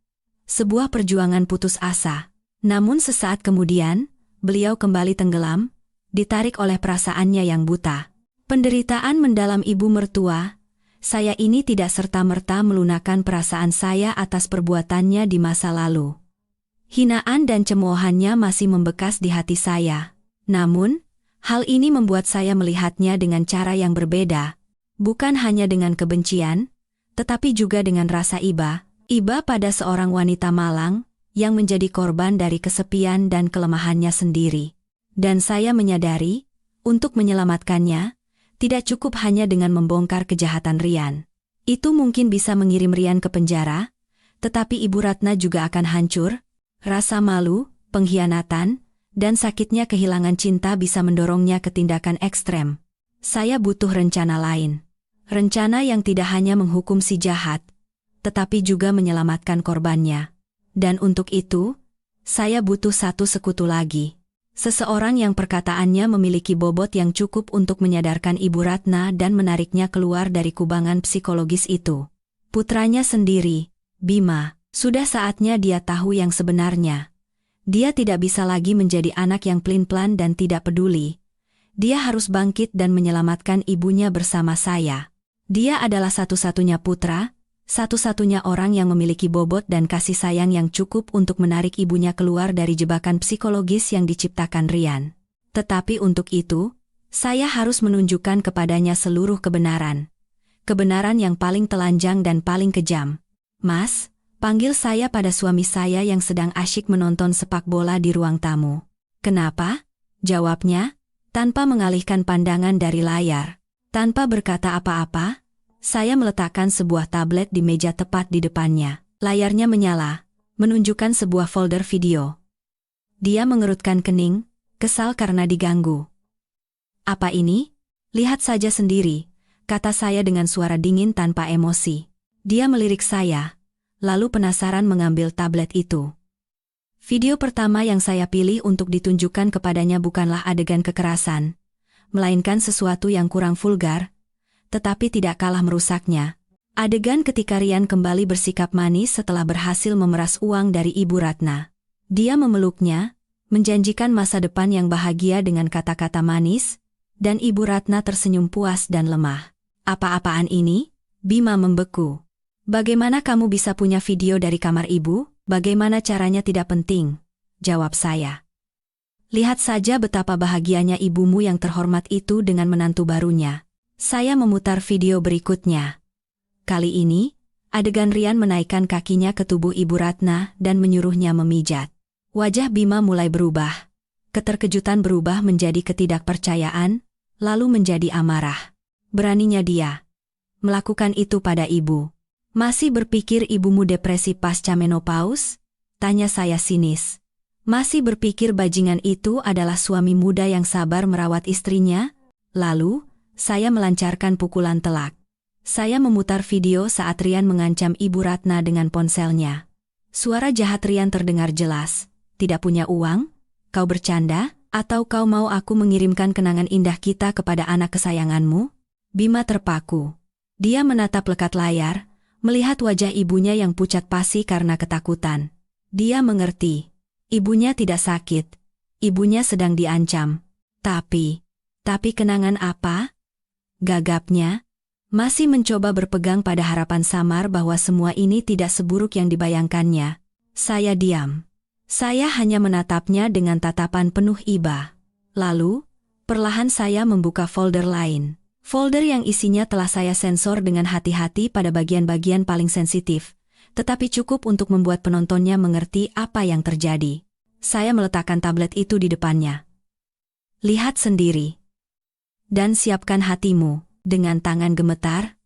Sebuah perjuangan putus asa. Namun sesaat kemudian, beliau kembali tenggelam, ditarik oleh perasaannya yang buta. Penderitaan mendalam ibu mertua. Saya ini tidak serta-merta melunakkan perasaan saya atas perbuatannya di masa lalu. Hinaan dan cemoohannya masih membekas di hati saya. Namun, hal ini membuat saya melihatnya dengan cara yang berbeda. Bukan hanya dengan kebencian, tetapi juga dengan rasa iba. Iba pada seorang wanita malang, yang menjadi korban dari kesepian dan kelemahannya sendiri. Dan saya menyadari, untuk menyelamatkannya, tidak cukup hanya dengan membongkar kejahatan Rian. Itu mungkin bisa mengirim Rian ke penjara, tetapi Ibu Ratna juga akan hancur. Rasa malu, pengkhianatan, Dan sakitnya kehilangan cinta bisa mendorongnya ke tindakan ekstrem. Saya butuh rencana lain. Rencana yang tidak hanya menghukum si jahat, tetapi juga menyelamatkan korbannya. Dan untuk itu, saya butuh satu sekutu lagi. Seseorang yang perkataannya memiliki bobot yang cukup untuk menyadarkan Ibu Ratna dan menariknya keluar dari kubangan psikologis itu. Putranya sendiri, Bima, sudah saatnya dia tahu yang sebenarnya. Dia tidak bisa lagi menjadi anak yang pelin-pelan dan tidak peduli. Dia harus bangkit dan menyelamatkan ibunya bersama saya. Dia adalah satu-satunya putra, satu-satunya orang yang memiliki bobot dan kasih sayang yang cukup untuk menarik ibunya keluar dari jebakan psikologis yang diciptakan Rian. Tetapi untuk itu, saya harus menunjukkan kepadanya seluruh kebenaran. Kebenaran yang paling telanjang dan paling kejam. Mas, panggil saya pada suami saya yang sedang asyik menonton sepak bola di ruang tamu. Kenapa? Jawabnya, tanpa mengalihkan pandangan dari layar. Tanpa berkata apa-apa, saya meletakkan sebuah tablet di meja tepat di depannya. Layarnya menyala, menunjukkan sebuah folder video. Dia mengerutkan kening, kesal karena diganggu. Apa ini? Lihat saja sendiri, kata saya dengan suara dingin tanpa emosi. Dia melirik saya, lalu penasaran mengambil tablet itu. Video pertama yang saya pilih untuk ditunjukkan kepadanya bukanlah adegan kekerasan, melainkan sesuatu yang kurang vulgar, tetapi tidak kalah merusaknya. Adegan ketika Rian kembali bersikap manis setelah berhasil memeras uang dari Ibu Ratna. Dia memeluknya, menjanjikan masa depan yang bahagia dengan kata-kata manis, dan Ibu Ratna tersenyum puas dan lemah. Apa-apaan ini? Bima membeku. Bagaimana kamu bisa punya video dari kamar ibu? Bagaimana caranya tidak penting, jawab saya. Lihat saja betapa bahagianya ibumu yang terhormat itu dengan menantu barunya. Saya memutar video berikutnya. Kali ini, adegan Rian menaikkan kakinya ke tubuh Ibu Ratna dan menyuruhnya memijat. Wajah Bima mulai berubah. Keterkejutan berubah menjadi ketidakpercayaan, lalu menjadi amarah. Beraninya dia melakukan itu pada ibu. Masih berpikir ibumu depresi pasca menopause? Tanya saya sinis. Masih berpikir bajingan itu adalah suami muda yang sabar merawat istrinya? Lalu, saya melancarkan pukulan telak. Saya memutar video saat Rian mengancam Ibu Ratna dengan ponselnya. Suara jahat Rian terdengar jelas. Tidak punya uang? Kau bercanda? Atau kau mau aku mengirimkan kenangan indah kita kepada anak kesayanganmu? Bima terpaku. Dia menatap lekat layar, melihat wajah ibunya yang pucat pasi karena ketakutan. Dia mengerti. Ibunya tidak sakit. Ibunya sedang diancam. Tapi kenangan apa? Gagapnya, masih mencoba berpegang pada harapan samar bahwa semua ini tidak seburuk yang dibayangkannya. Saya diam. Saya hanya menatapnya dengan tatapan penuh iba. Lalu, perlahan saya membuka folder lain. Folder yang isinya telah saya sensor dengan hati-hati pada bagian-bagian paling sensitif, tetapi cukup untuk membuat penontonnya mengerti apa yang terjadi. Saya meletakkan tablet itu di depannya. Lihat sendiri. Dan siapkan hatimu. Dengan tangan gemetar,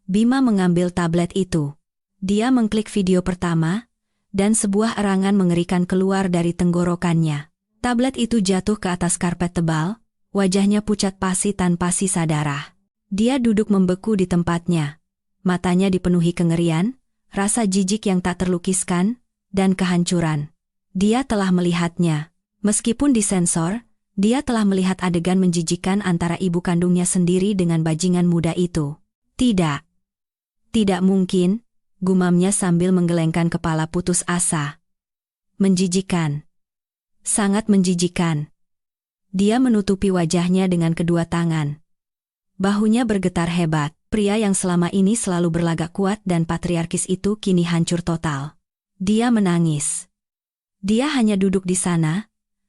Bima mengambil tablet itu. Dia mengklik video pertama, dan sebuah erangan mengerikan keluar dari tenggorokannya. Tablet itu jatuh ke atas karpet tebal, wajahnya pucat pasi tanpa sisa darah. Dia duduk membeku di tempatnya. Matanya dipenuhi kengerian, rasa jijik yang tak terlukiskan, dan kehancuran. Dia telah melihatnya. Meskipun disensor, dia telah melihat adegan menjijikan antara ibu kandungnya sendiri dengan bajingan muda itu. Tidak. Tidak mungkin, gumamnya sambil menggelengkan kepala putus asa. Menjijikan. Sangat menjijikan. Dia menutupi wajahnya dengan kedua tangan. Bahunya bergetar hebat. Pria yang selama ini selalu berlagak kuat dan patriarkis itu kini hancur total. Dia menangis. Dia hanya duduk di sana,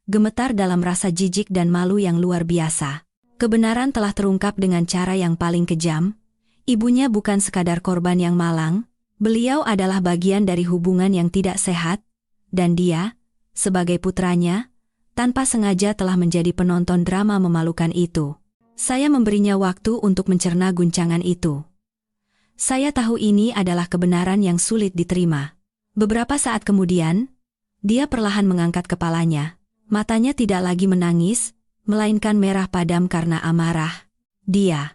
gemetar dalam rasa jijik dan malu yang luar biasa. Kebenaran telah terungkap dengan cara yang paling kejam. Ibunya bukan sekadar korban yang malang, beliau adalah bagian dari hubungan yang tidak sehat, dan dia, sebagai putranya, tanpa sengaja telah menjadi penonton drama memalukan itu. Saya memberinya waktu untuk mencerna guncangan itu. Saya tahu ini adalah kebenaran yang sulit diterima. Beberapa saat kemudian, dia perlahan mengangkat kepalanya, Matanya tidak lagi menangis, melainkan merah padam karena amarah. Dia,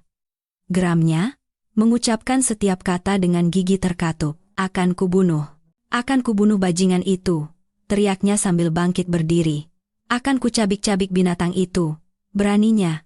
geramnya, mengucapkan setiap kata dengan gigi terkatup. Akan kubunuh. Akan kubunuh bajingan itu, teriaknya sambil bangkit berdiri. Akan kucabik-cabik binatang itu. Beraninya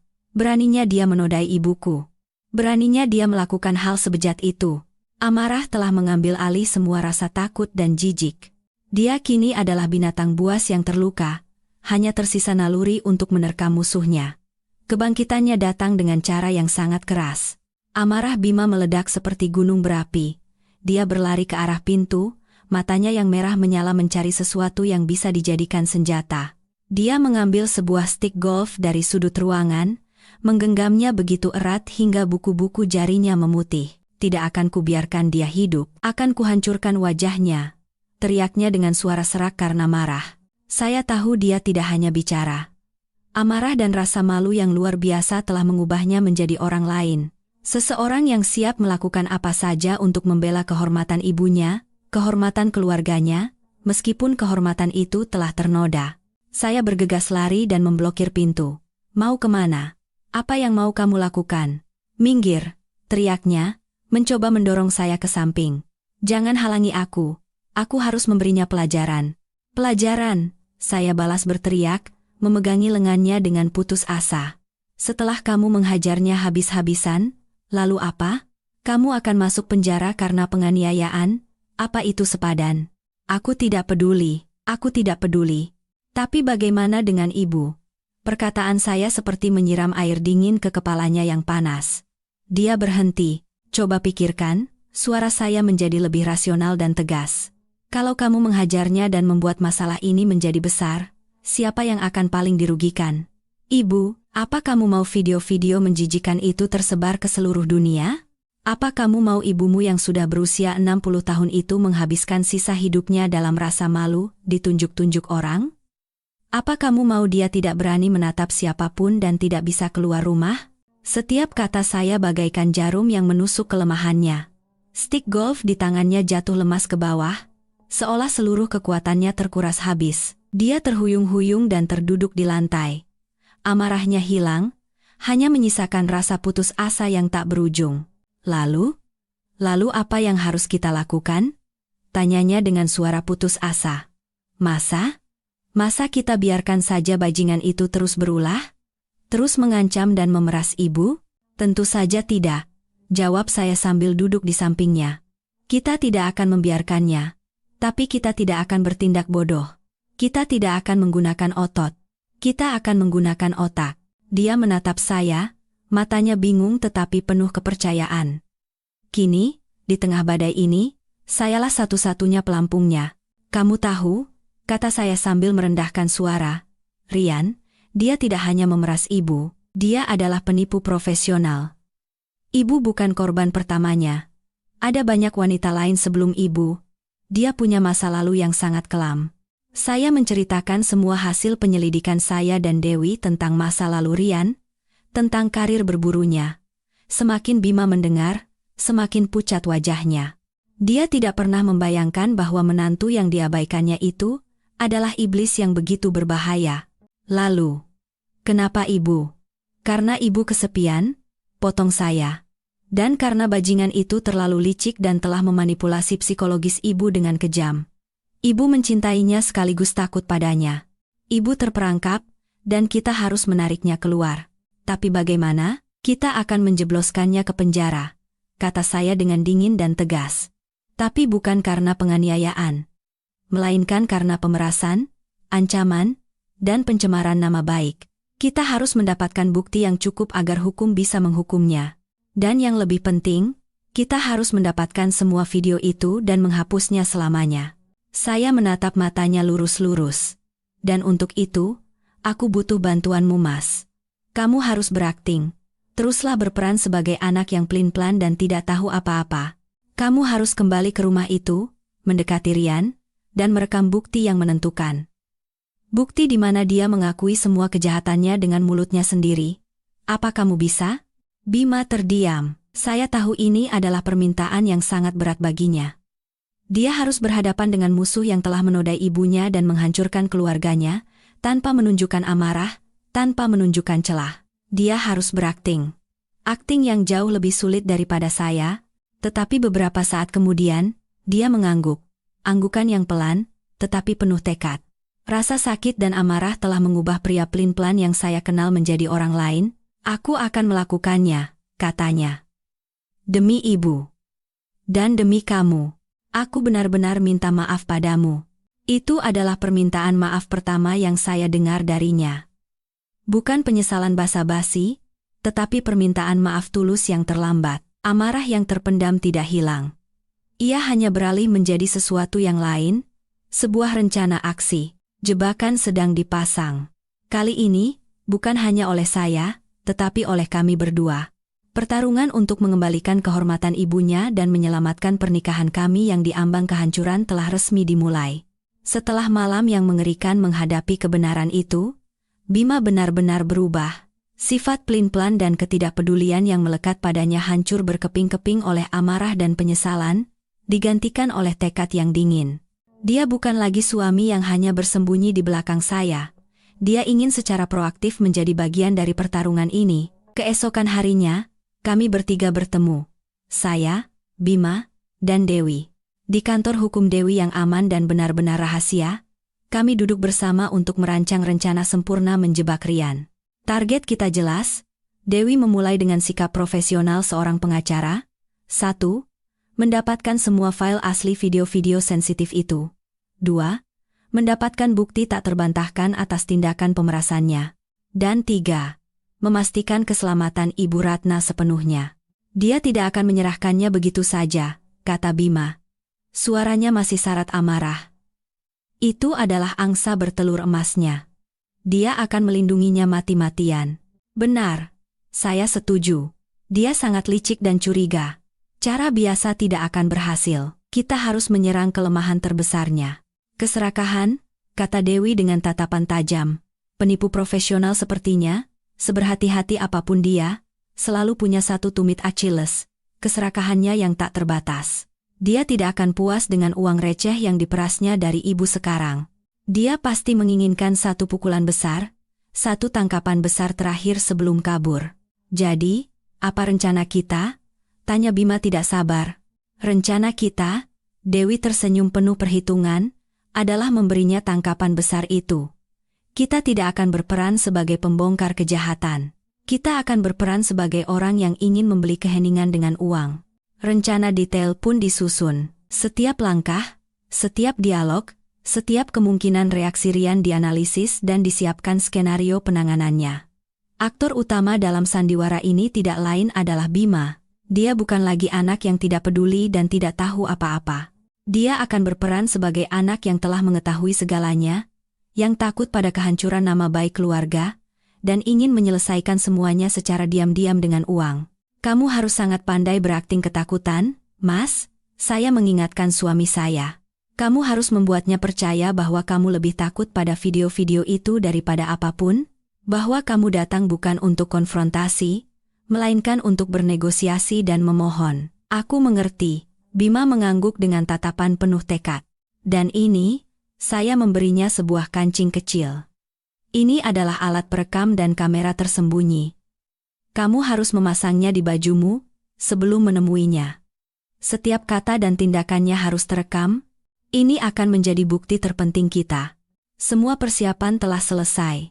dia menodai ibuku. Beraninya dia melakukan hal sebejat itu. Amarah telah mengambil alih semua rasa takut dan jijik. Dia kini adalah binatang buas yang terluka, hanya tersisa naluri untuk menerkam musuhnya. Kebangkitannya datang dengan cara yang sangat keras. Amarah Bima meledak seperti gunung berapi. Dia berlari ke arah pintu, matanya yang merah menyala mencari sesuatu yang bisa dijadikan senjata. Dia mengambil sebuah stik golf dari sudut ruangan, menggenggamnya begitu erat hingga buku-buku jarinya memutih. Tidak akan kubiarkan dia hidup, akan kuhancurkan wajahnya, teriaknya dengan suara serak karena marah. Saya tahu dia tidak hanya bicara. Amarah dan rasa malu yang luar biasa telah mengubahnya menjadi orang lain. Seseorang yang siap melakukan apa saja untuk membela kehormatan ibunya, kehormatan keluarganya, meskipun kehormatan itu telah ternoda. Saya bergegas lari dan memblokir pintu. Mau kemana? Apa yang mau kamu lakukan? Minggir, teriaknya, mencoba mendorong saya ke samping. Jangan halangi aku harus memberinya pelajaran. Pelajaran, saya balas berteriak, memegangi lengannya dengan putus asa. Setelah kamu menghajarnya habis-habisan, lalu apa? Kamu akan masuk penjara karena penganiayaan? Apa itu sepadan? Aku tidak peduli. Tapi bagaimana dengan ibu? Perkataan saya seperti menyiram air dingin ke kepalanya yang panas. Dia berhenti. Coba pikirkan, suara saya menjadi lebih rasional dan tegas. Kalau kamu menghajarnya dan membuat masalah ini menjadi besar, siapa yang akan paling dirugikan? Ibu, apa kamu mau video-video menjijikan itu tersebar ke seluruh dunia? Apa kamu mau ibumu yang sudah berusia 60 tahun itu menghabiskan sisa hidupnya dalam rasa malu, ditunjuk-tunjuk orang? Apa kamu mau dia tidak berani menatap siapapun dan tidak bisa keluar rumah? Setiap kata saya bagaikan jarum yang menusuk kelemahannya. Stik golf di tangannya jatuh lemas ke bawah, seolah seluruh kekuatannya terkuras habis. Dia terhuyung-huyung dan terduduk di lantai. Amarahnya hilang, hanya menyisakan rasa putus asa yang tak berujung. Lalu apa yang harus kita lakukan? Tanyanya dengan suara putus asa. Masa kita biarkan saja bajingan itu terus berulah? Terus mengancam dan memeras ibu? Tentu saja tidak, jawab saya sambil duduk di sampingnya. Kita tidak akan membiarkannya, tapi kita tidak akan bertindak bodoh. Kita tidak akan menggunakan otot. Kita akan menggunakan otak. Dia menatap saya, matanya bingung tetapi penuh kepercayaan. Kini, di tengah badai ini, sayalah satu-satunya pelampungnya. Kamu tahu, kata saya sambil merendahkan suara. Rian, dia tidak hanya memeras ibu, dia adalah penipu profesional. Ibu bukan korban pertamanya. Ada banyak wanita lain sebelum ibu. Dia punya masa lalu yang sangat kelam. Saya menceritakan semua hasil penyelidikan saya dan Dewi tentang masa lalu Rian, tentang karir berburunya. Semakin Bima mendengar, semakin pucat wajahnya. Dia tidak pernah membayangkan bahwa menantu yang diabaikannya itu adalah iblis yang begitu berbahaya. Lalu, kenapa ibu? Karena ibu kesepian, potong saya. Dan karena bajingan itu terlalu licik dan telah memanipulasi psikologis ibu dengan kejam. Ibu mencintainya sekaligus takut padanya. Ibu terperangkap, dan kita harus menariknya keluar. Tapi bagaimana? Kita akan menjebloskannya ke penjara, kata saya dengan dingin dan tegas. Tapi bukan karena penganiayaan, melainkan karena pemerasan, ancaman, dan pencemaran nama baik. Kita harus mendapatkan bukti yang cukup agar hukum bisa menghukumnya. Dan yang lebih penting, kita harus mendapatkan semua video itu dan menghapusnya selamanya. Saya menatap matanya lurus-lurus. Dan untuk itu, aku butuh bantuanmu, Mas. Kamu harus berakting. Teruslah berperan sebagai anak yang pelin-pelan dan tidak tahu apa-apa. Kamu harus kembali ke rumah itu, mendekati Rian, dan merekam bukti yang menentukan. Bukti di mana dia mengakui semua kejahatannya dengan mulutnya sendiri. Apa kamu bisa? Bima terdiam. Saya tahu ini adalah permintaan yang sangat berat baginya. Dia harus berhadapan dengan musuh yang telah menodai ibunya dan menghancurkan keluarganya, tanpa menunjukkan amarah, tanpa menunjukkan celah. Dia harus berakting. Akting yang jauh lebih sulit daripada saya, tetapi beberapa saat kemudian, dia mengangguk. Anggukan yang pelan, tetapi penuh tekad. Rasa sakit dan amarah telah mengubah pria pelin-pelan yang saya kenal menjadi orang lain. Aku akan melakukannya, katanya. Demi ibu. Dan demi kamu. Aku benar-benar minta maaf padamu. Itu adalah permintaan maaf pertama yang saya dengar darinya. Bukan penyesalan basa-basi, tetapi permintaan maaf tulus yang terlambat. Amarah yang terpendam tidak hilang. Ia hanya beralih menjadi sesuatu yang lain, sebuah rencana aksi. Jebakan sedang dipasang. Kali ini, bukan hanya oleh saya, tetapi oleh kami berdua. Pertarungan untuk mengembalikan kehormatan ibunya dan menyelamatkan pernikahan kami yang diambang kehancuran telah resmi dimulai. Setelah malam yang mengerikan menghadapi kebenaran itu, Bima benar-benar berubah. Sifat pelin-pelan dan ketidakpedulian yang melekat padanya hancur berkeping-keping oleh amarah dan penyesalan, digantikan oleh tekad yang dingin. Dia bukan lagi suami yang hanya bersembunyi di belakang saya. Dia ingin secara proaktif menjadi bagian dari pertarungan ini. Keesokan harinya, kami bertiga bertemu. Saya, Bima, dan Dewi. Di kantor hukum Dewi yang aman dan benar-benar rahasia, kami duduk bersama untuk merancang rencana sempurna menjebak Rian. Target kita jelas. Dewi memulai dengan sikap profesional seorang pengacara. 1. Mendapatkan semua file asli video-video sensitif itu. 2. Mendapatkan bukti tak terbantahkan atas tindakan pemerasannya. Dan 3. Memastikan keselamatan Ibu Ratna sepenuhnya. Dia tidak akan menyerahkannya begitu saja, kata Bima. Suaranya masih syarat amarah. Itu adalah angsa bertelur emasnya. Dia akan melindunginya mati-matian. Benar, saya setuju. Dia sangat licik dan curiga. Cara biasa tidak akan berhasil. Kita harus menyerang kelemahan terbesarnya. Keserakahan, kata Dewi dengan tatapan tajam. Penipu profesional sepertinya, seberhati-hati apapun dia, selalu punya satu tumit Achilles, keserakahannya yang tak terbatas. Dia tidak akan puas dengan uang receh yang diperasnya dari ibu sekarang. Dia pasti menginginkan satu pukulan besar, satu tangkapan besar terakhir sebelum kabur. Jadi, apa rencana kita? Tanya Bima tidak sabar. Rencana kita, Dewi tersenyum penuh perhitungan, adalah memberinya tangkapan besar itu. Kita tidak akan berperan sebagai pembongkar kejahatan. Kita akan berperan sebagai orang yang ingin membeli keheningan dengan uang. Rencana detail pun disusun. Setiap langkah, setiap dialog, setiap kemungkinan reaksi Rian dianalisis dan disiapkan skenario penanganannya. Aktor utama dalam sandiwara ini tidak lain adalah Bima. Dia bukan lagi anak yang tidak peduli dan tidak tahu apa-apa. Dia akan berperan sebagai anak yang telah mengetahui segalanya, yang takut pada kehancuran nama baik keluarga, dan ingin menyelesaikan semuanya secara diam-diam dengan uang. Kamu harus sangat pandai berakting ketakutan, Mas, saya mengingatkan suami saya. Kamu harus membuatnya percaya bahwa kamu lebih takut pada video-video itu daripada apapun, bahwa kamu datang bukan untuk konfrontasi, melainkan untuk bernegosiasi dan memohon. Aku mengerti, Bima mengangguk dengan tatapan penuh tekad. Dan ini, saya memberinya sebuah kancing kecil. Ini adalah alat perekam dan kamera tersembunyi. Kamu harus memasangnya di bajumu sebelum menemuinya. Setiap kata dan tindakannya harus terekam. Ini akan menjadi bukti terpenting kita. Semua persiapan telah selesai.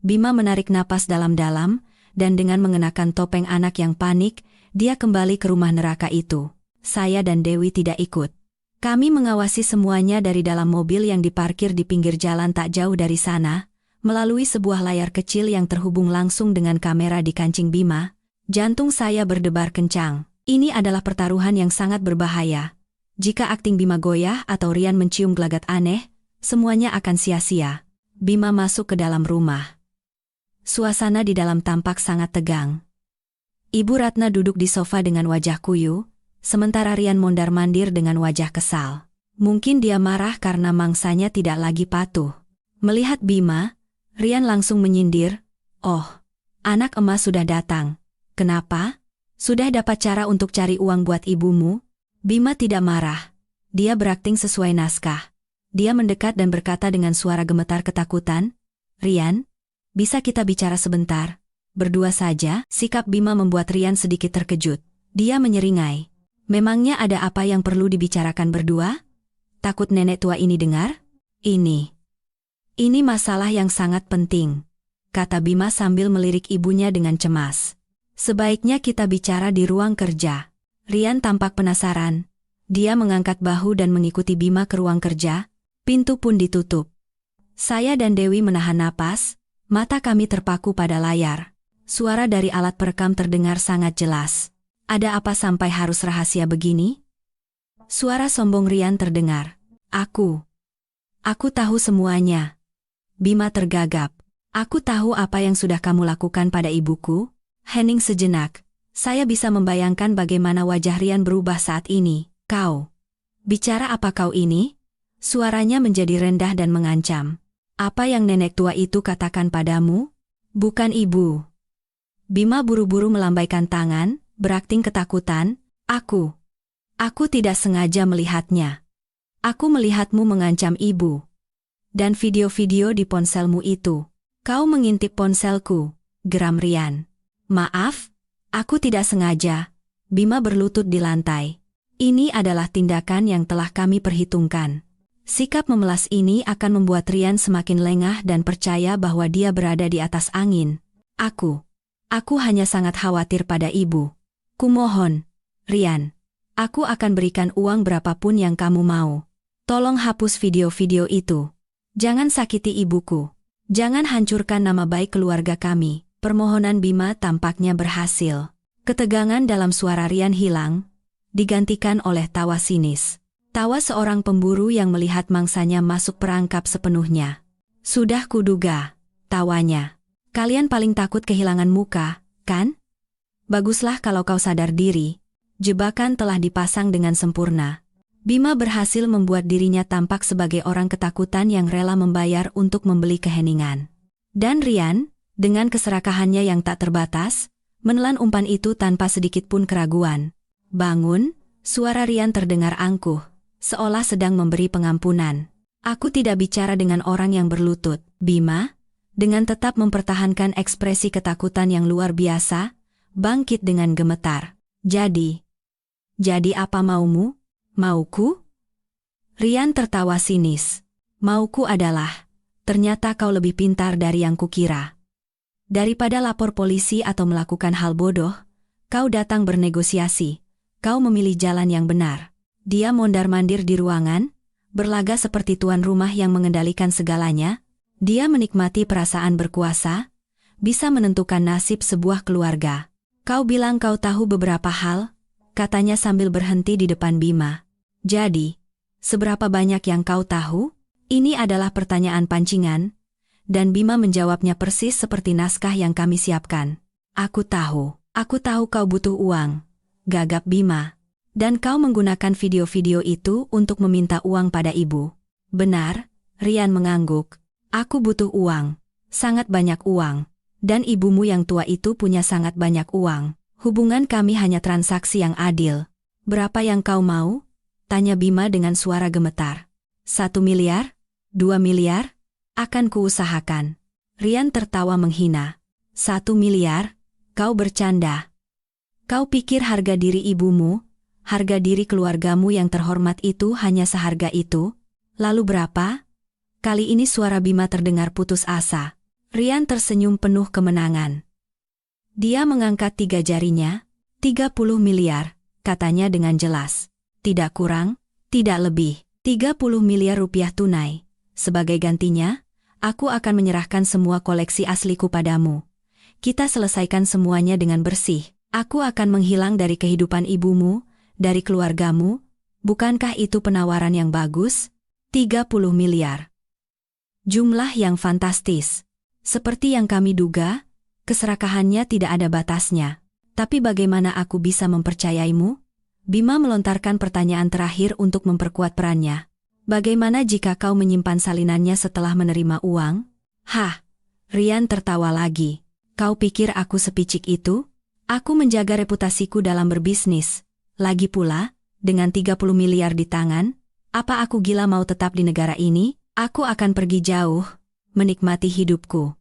Bima menarik napas dalam-dalam, dan dengan mengenakan topeng anak yang panik, dia kembali ke rumah neraka itu. Saya dan Dewi tidak ikut. Kami mengawasi semuanya dari dalam mobil yang diparkir di pinggir jalan tak jauh dari sana. Melalui sebuah layar kecil yang terhubung langsung dengan kamera di kancing Bima, jantung saya berdebar kencang. Ini adalah pertaruhan yang sangat berbahaya. Jika akting Bima goyah atau Rian mencium gelagat aneh, semuanya akan sia-sia. Bima masuk ke dalam rumah. Suasana di dalam tampak sangat tegang. Ibu Ratna duduk di sofa dengan wajah kuyu, sementara Rian mondar-mandir dengan wajah kesal. Mungkin dia marah karena mangsanya tidak lagi patuh. Melihat Bima, Rian langsung menyindir, "Oh, anak emas sudah datang. Kenapa? Sudah dapat cara untuk cari uang buat ibumu?" Bima tidak marah. Dia berakting sesuai naskah. Dia mendekat dan berkata dengan suara gemetar ketakutan, Rian, bisa kita bicara sebentar? Berdua saja, sikap Bima membuat Rian sedikit terkejut. Dia menyeringai. Memangnya ada apa yang perlu dibicarakan berdua? Takut nenek tua ini dengar? Ini masalah yang sangat penting, kata Bima sambil melirik ibunya dengan cemas. Sebaiknya kita bicara di ruang kerja. Rian tampak penasaran. Dia mengangkat bahu dan mengikuti Bima ke ruang kerja. Pintu pun ditutup. Saya dan Dewi menahan napas, mata kami terpaku pada layar. Suara dari alat perekam terdengar sangat jelas. Ada apa sampai harus rahasia begini? Suara sombong Rian terdengar. Aku tahu semuanya. Bima tergagap. Aku tahu apa yang sudah kamu lakukan pada ibuku. Hening sejenak. Saya bisa membayangkan bagaimana wajah Rian berubah saat ini. Kau. Bicara apa kau ini? Suaranya menjadi rendah dan mengancam. Apa yang nenek tua itu katakan padamu? Bukan ibu. Bima buru-buru melambaikan tangan, berakting ketakutan. Aku tidak sengaja melihatnya. Aku melihatmu mengancam ibu. Dan video-video di ponselmu itu. Kau mengintip ponselku, geram Rian. Maaf, aku tidak sengaja. Bima berlutut di lantai. Ini adalah tindakan yang telah kami perhitungkan. Sikap memelas ini akan membuat Rian semakin lengah dan percaya bahwa dia berada di atas angin. Aku hanya sangat khawatir pada ibu. Kumohon, Rian. Aku akan berikan uang berapapun yang kamu mau. Tolong hapus video-video itu. Jangan sakiti ibuku. Jangan hancurkan nama baik keluarga kami. Permohonan Bima tampaknya berhasil. Ketegangan dalam suara Rian hilang, digantikan oleh tawa sinis. Tawa seorang pemburu yang melihat mangsanya masuk perangkap sepenuhnya. Sudah kuduga, tawanya. Kalian paling takut kehilangan muka, kan? Baguslah kalau kau sadar diri. Jebakan telah dipasang dengan sempurna. Bima berhasil membuat dirinya tampak sebagai orang ketakutan yang rela membayar untuk membeli keheningan. Dan Rian, dengan keserakahannya yang tak terbatas, menelan umpan itu tanpa sedikit pun keraguan. Bangun, suara Rian terdengar angkuh, seolah sedang memberi pengampunan. Aku tidak bicara dengan orang yang berlutut. Bima, dengan tetap mempertahankan ekspresi ketakutan yang luar biasa, bangkit dengan gemetar. Jadi apa maumu? Mauku? Rian tertawa sinis. Mauku adalah, ternyata kau lebih pintar dari yang kukira. Daripada lapor polisi atau melakukan hal bodoh, kau datang bernegosiasi. Kau memilih jalan yang benar. Dia mondar-mandir di ruangan, berlaga seperti tuan rumah yang mengendalikan segalanya. Dia menikmati perasaan berkuasa, bisa menentukan nasib sebuah keluarga. Kau bilang kau tahu beberapa hal, katanya sambil berhenti di depan Bima. Jadi, seberapa banyak yang kau tahu? Ini adalah pertanyaan pancingan. Dan Bima menjawabnya persis seperti naskah yang kami siapkan. Aku tahu kau butuh uang, gagap Bima. Dan kau menggunakan video-video itu untuk meminta uang pada ibu. Benar, Rian mengangguk. Aku butuh uang, sangat banyak uang. Dan ibumu yang tua itu punya sangat banyak uang. Hubungan kami hanya transaksi yang adil. Berapa yang kau mau? Tanya Bima dengan suara gemetar. 1 miliar? 2 miliar? Akan kuusahakan. Rian tertawa menghina. 1 miliar? Kau bercanda. Kau pikir harga diri ibumu, harga diri keluargamu yang terhormat itu hanya seharga itu? Lalu berapa? Kali ini suara Bima terdengar putus asa. Rian tersenyum penuh kemenangan. Dia mengangkat 3 jarinya. 30 miliar, katanya dengan jelas. Tidak kurang, tidak lebih. 30 miliar rupiah tunai. Sebagai gantinya, aku akan menyerahkan semua koleksi asliku padamu. Kita selesaikan semuanya dengan bersih. Aku akan menghilang dari kehidupan ibumu, dari keluargamu. Bukankah itu penawaran yang bagus? 30 miliar. Jumlah yang fantastis. Seperti yang kami duga, keserakahannya tidak ada batasnya. Tapi bagaimana aku bisa mempercayaimu? Bima melontarkan pertanyaan terakhir untuk memperkuat perannya. Bagaimana jika kau menyimpan salinannya setelah menerima uang? Hah, Rian tertawa lagi. Kau pikir aku sepicik itu? Aku menjaga reputasiku dalam berbisnis. Lagi pula, dengan 30 miliar di tangan, apa aku gila mau tetap di negara ini? Aku akan pergi jauh, menikmati hidupku.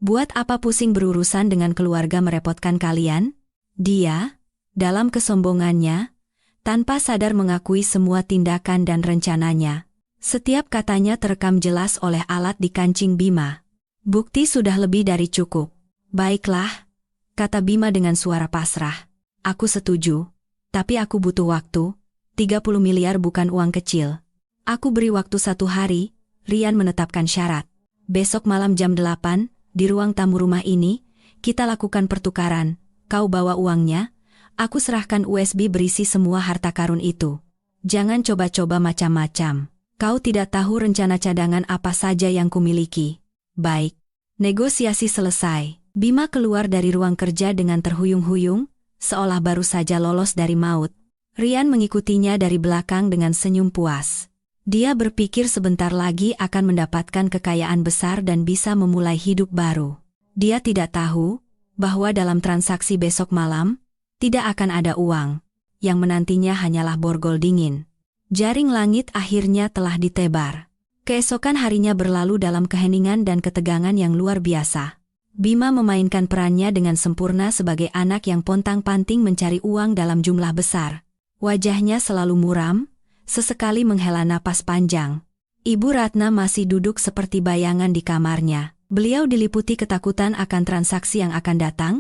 Buat apa pusing berurusan dengan keluarga merepotkan kalian? Dia, dalam kesombongannya, tanpa sadar mengakui semua tindakan dan rencananya. Setiap katanya terekam jelas oleh alat di kancing Bima. Bukti sudah lebih dari cukup. Baiklah, kata Bima dengan suara pasrah. Aku setuju, tapi aku butuh waktu. 30 miliar bukan uang kecil. Aku beri waktu 1 hari, Rian menetapkan syarat. Besok malam jam 8, di ruang tamu rumah ini, kita lakukan pertukaran. Kau bawa uangnya, aku serahkan USB berisi semua harta karun itu. Jangan coba-coba macam-macam. Kau tidak tahu rencana cadangan apa saja yang kumiliki. Baik. Negosiasi selesai. Bima keluar dari ruang kerja dengan terhuyung-huyung, seolah baru saja lolos dari maut. Rian mengikutinya dari belakang dengan senyum puas. Dia berpikir sebentar lagi akan mendapatkan kekayaan besar dan bisa memulai hidup baru. Dia tidak tahu bahwa dalam transaksi besok malam, tidak akan ada uang. Yang menantinya hanyalah borgol dingin. Jaring langit akhirnya telah ditebar. Keesokan harinya berlalu dalam keheningan dan ketegangan yang luar biasa. Bima memainkan perannya dengan sempurna sebagai anak yang pontang-panting mencari uang dalam jumlah besar. Wajahnya selalu muram, sesekali menghela napas panjang. Ibu Ratna masih duduk seperti bayangan di kamarnya. Beliau diliputi ketakutan akan transaksi yang akan datang,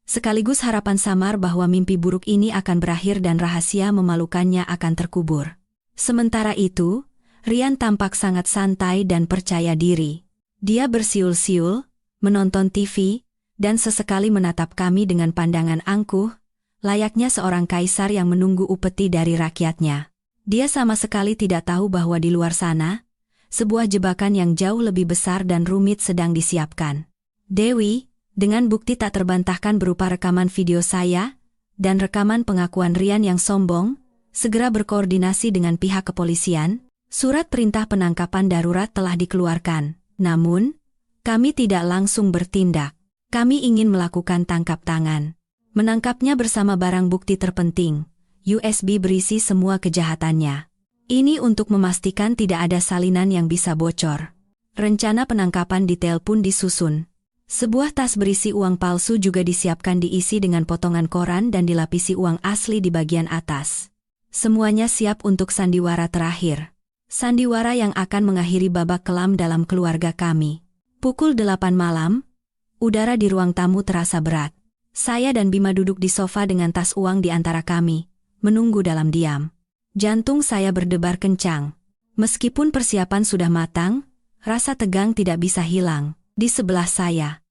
sekaligus harapan samar bahwa mimpi buruk ini akan berakhir dan rahasia memalukannya akan terkubur. Sementara itu, Rian tampak sangat santai dan percaya diri. Dia bersiul-siul, menonton TV, dan sesekali menatap kami dengan pandangan angkuh, layaknya seorang kaisar yang menunggu upeti dari rakyatnya. Dia sama sekali tidak tahu bahwa di luar sana, sebuah jebakan yang jauh lebih besar dan rumit sedang disiapkan. Dewi, dengan bukti tak terbantahkan berupa rekaman video saya, dan rekaman pengakuan Rian yang sombong, segera berkoordinasi dengan pihak kepolisian. Surat perintah penangkapan darurat telah dikeluarkan. Namun, kami tidak langsung bertindak. Kami ingin melakukan tangkap tangan. Menangkapnya bersama barang bukti terpenting, USB berisi semua kejahatannya. Ini untuk memastikan tidak ada salinan yang bisa bocor. Rencana penangkapan detail pun disusun. Sebuah tas berisi uang palsu juga disiapkan diisi dengan potongan koran dan dilapisi uang asli di bagian atas. Semuanya siap untuk sandiwara terakhir. Sandiwara yang akan mengakhiri babak kelam dalam keluarga kami. Pukul 8 malam, udara di ruang tamu terasa berat. Saya dan Bima duduk di sofa dengan tas uang di antara kami, menunggu dalam diam. Jantung saya berdebar kencang. Meskipun persiapan sudah matang, rasa tegang tidak bisa hilang. Di sebelah saya,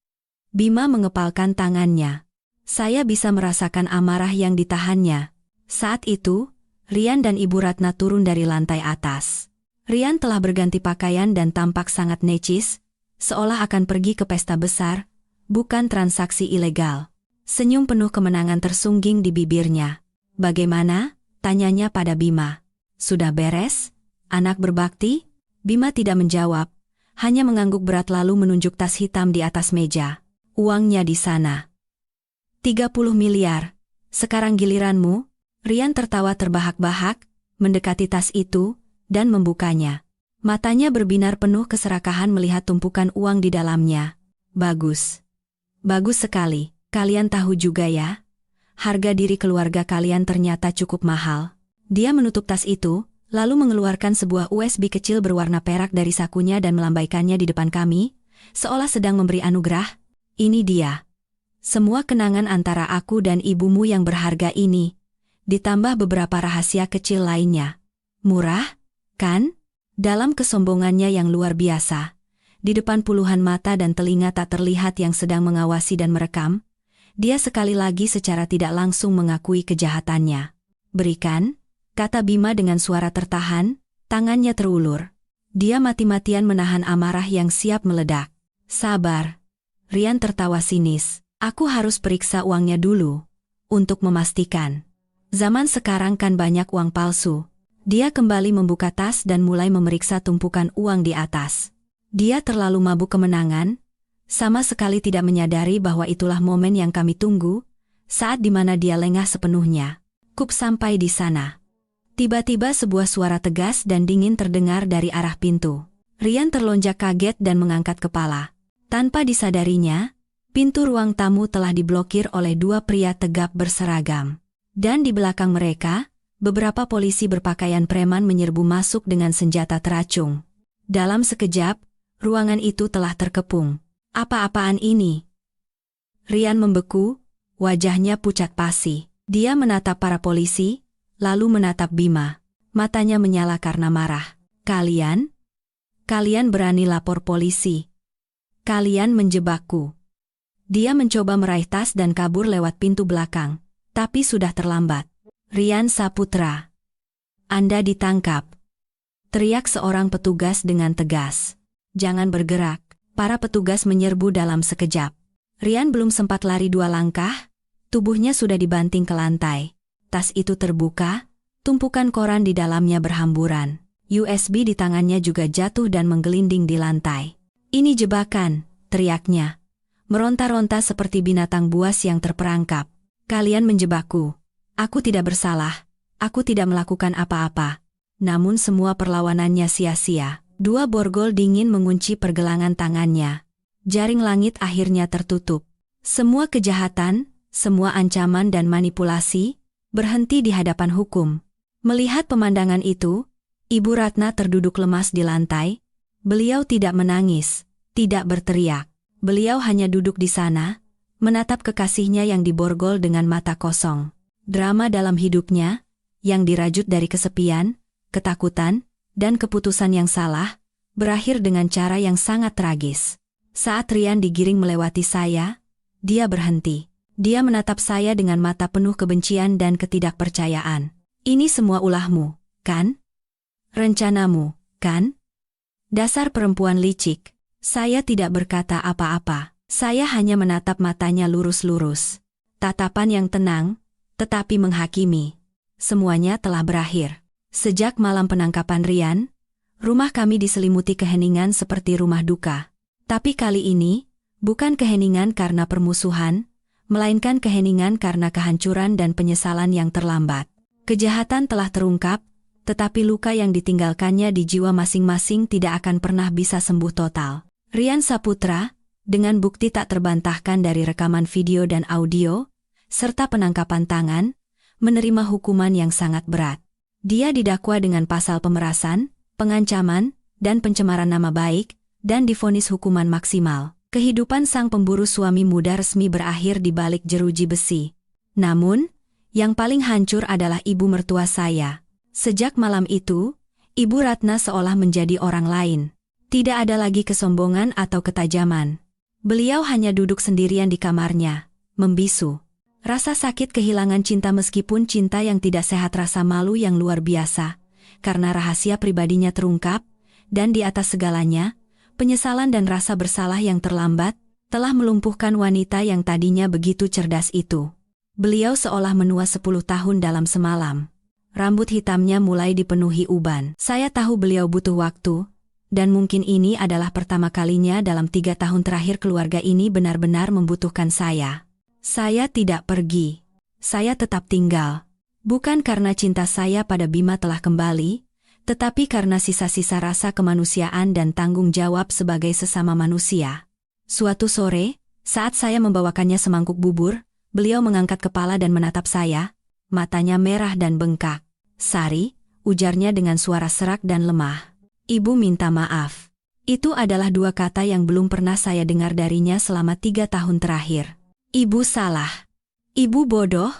Bima mengepalkan tangannya. Saya bisa merasakan amarah yang ditahannya. Saat itu, Rian dan Ibu Ratna turun dari lantai atas. Rian telah berganti pakaian dan tampak sangat necis, seolah akan pergi ke pesta besar, bukan transaksi ilegal. Senyum penuh kemenangan tersungging di bibirnya. Bagaimana? Tanyanya pada Bima. Sudah beres? Anak berbakti? Bima tidak menjawab, hanya mengangguk berat lalu menunjuk tas hitam di atas meja. Uangnya di sana. 30 miliar. Sekarang giliranmu. Rian tertawa terbahak-bahak, mendekati tas itu, dan membukanya. Matanya berbinar penuh keserakahan melihat tumpukan uang di dalamnya. Bagus. Bagus sekali. Kalian tahu juga ya? Harga diri keluarga kalian ternyata cukup mahal. Dia menutup tas itu, lalu mengeluarkan sebuah USB kecil berwarna perak dari sakunya dan melambaikannya di depan kami, seolah sedang memberi anugerah. Ini dia. Semua kenangan antara aku dan ibumu yang berharga ini, ditambah beberapa rahasia kecil lainnya. Murah, kan? Dalam kesombongannya yang luar biasa, di depan puluhan mata dan telinga tak terlihat yang sedang mengawasi dan merekam, dia sekali lagi secara tidak langsung mengakui kejahatannya. Berikan, kata Bima dengan suara tertahan, tangannya terulur. Dia mati-matian menahan amarah yang siap meledak. Sabar. Rian tertawa sinis. Aku harus periksa uangnya dulu, untuk memastikan. Zaman sekarang kan banyak uang palsu. Dia kembali membuka tas dan mulai memeriksa tumpukan uang di atas. Dia terlalu mabuk kemenangan, sama sekali tidak menyadari bahwa itulah momen yang kami tunggu, saat di mana dia lengah sepenuhnya. Kup sampai di sana. Tiba-tiba sebuah suara tegas dan dingin terdengar dari arah pintu. Rian terlonjak kaget dan mengangkat kepala. Tanpa disadarinya, pintu ruang tamu telah diblokir oleh dua pria tegap berseragam. Dan di belakang mereka, beberapa polisi berpakaian preman menyerbu masuk dengan senjata teracung. Dalam sekejap, ruangan itu telah terkepung. Apa-apaan ini? Rian membeku, wajahnya pucat pasi. Dia menatap para polisi, lalu menatap Bima. Matanya menyala karena marah. Kalian berani lapor polisi. Kalian menjebakku. Dia mencoba meraih tas dan kabur lewat pintu belakang, tapi sudah terlambat. Rian Saputra, Anda ditangkap. Teriak seorang petugas dengan tegas. Jangan bergerak. Para petugas menyerbu dalam sekejap. Rian belum sempat lari 2 langkah, tubuhnya sudah dibanting ke lantai. Tas itu terbuka, tumpukan koran di dalamnya berhamburan. USB di tangannya juga jatuh dan menggelinding di lantai. Ini jebakan, teriaknya. Meronta-ronta seperti binatang buas yang terperangkap. Kalian menjebakku. Aku tidak bersalah. Aku tidak melakukan apa-apa. Namun semua perlawanannya sia-sia. 2 borgol dingin mengunci pergelangan tangannya. Jaring langit akhirnya tertutup. Semua kejahatan, semua ancaman dan manipulasi, berhenti di hadapan hukum. Melihat pemandangan itu, Ibu Ratna terduduk lemas di lantai. Beliau tidak menangis, tidak berteriak. Beliau hanya duduk di sana, menatap kekasihnya yang diborgol dengan mata kosong. Drama dalam hidupnya, yang dirajut dari kesepian, ketakutan, dan keputusan yang salah, berakhir dengan cara yang sangat tragis. Saat Rian digiring melewati saya, dia berhenti. Dia menatap saya dengan mata penuh kebencian dan ketidakpercayaan. Ini semua ulahmu, kan? Rencanamu, kan? Dasar perempuan licik. Saya tidak berkata apa-apa. Saya hanya menatap matanya lurus-lurus. Tatapan yang tenang, tetapi menghakimi. Semuanya telah berakhir. Sejak malam penangkapan Rian, rumah kami diselimuti keheningan seperti rumah duka. Tapi kali ini, bukan keheningan karena permusuhan, melainkan keheningan karena kehancuran dan penyesalan yang terlambat. Kejahatan telah terungkap, tetapi luka yang ditinggalkannya di jiwa masing-masing tidak akan pernah bisa sembuh total. Rian Saputra, dengan bukti tak terbantahkan dari rekaman video dan audio, serta penangkapan tangan, menerima hukuman yang sangat berat. Dia didakwa dengan pasal pemerasan, pengancaman, dan pencemaran nama baik, dan divonis hukuman maksimal. Kehidupan sang pemburu suami muda resmi berakhir di balik jeruji besi. Namun, yang paling hancur adalah ibu mertua saya. Sejak malam itu, Ibu Ratna seolah menjadi orang lain. Tidak ada lagi kesombongan atau ketajaman. Beliau hanya duduk sendirian di kamarnya, membisu. Rasa sakit kehilangan cinta meskipun cinta yang tidak sehat, rasa malu yang luar biasa, karena rahasia pribadinya terungkap, dan di atas segalanya, penyesalan dan rasa bersalah yang terlambat, telah melumpuhkan wanita yang tadinya begitu cerdas itu. Beliau seolah menua 10 tahun dalam semalam. Rambut hitamnya mulai dipenuhi uban. Saya tahu beliau butuh waktu, dan mungkin ini adalah pertama kalinya dalam 3 tahun terakhir keluarga ini benar-benar membutuhkan saya. Saya tidak pergi. Saya tetap tinggal. Bukan karena cinta saya pada Bima telah kembali, tetapi karena sisa-sisa rasa kemanusiaan dan tanggung jawab sebagai sesama manusia. Suatu sore, saat saya membawakannya semangkuk bubur, beliau mengangkat kepala dan menatap saya, matanya merah dan bengkak. Sari, ujarnya dengan suara serak dan lemah. Ibu minta maaf. Itu adalah 2 kata yang belum pernah saya dengar darinya selama 3 tahun terakhir. Ibu salah. Ibu bodoh.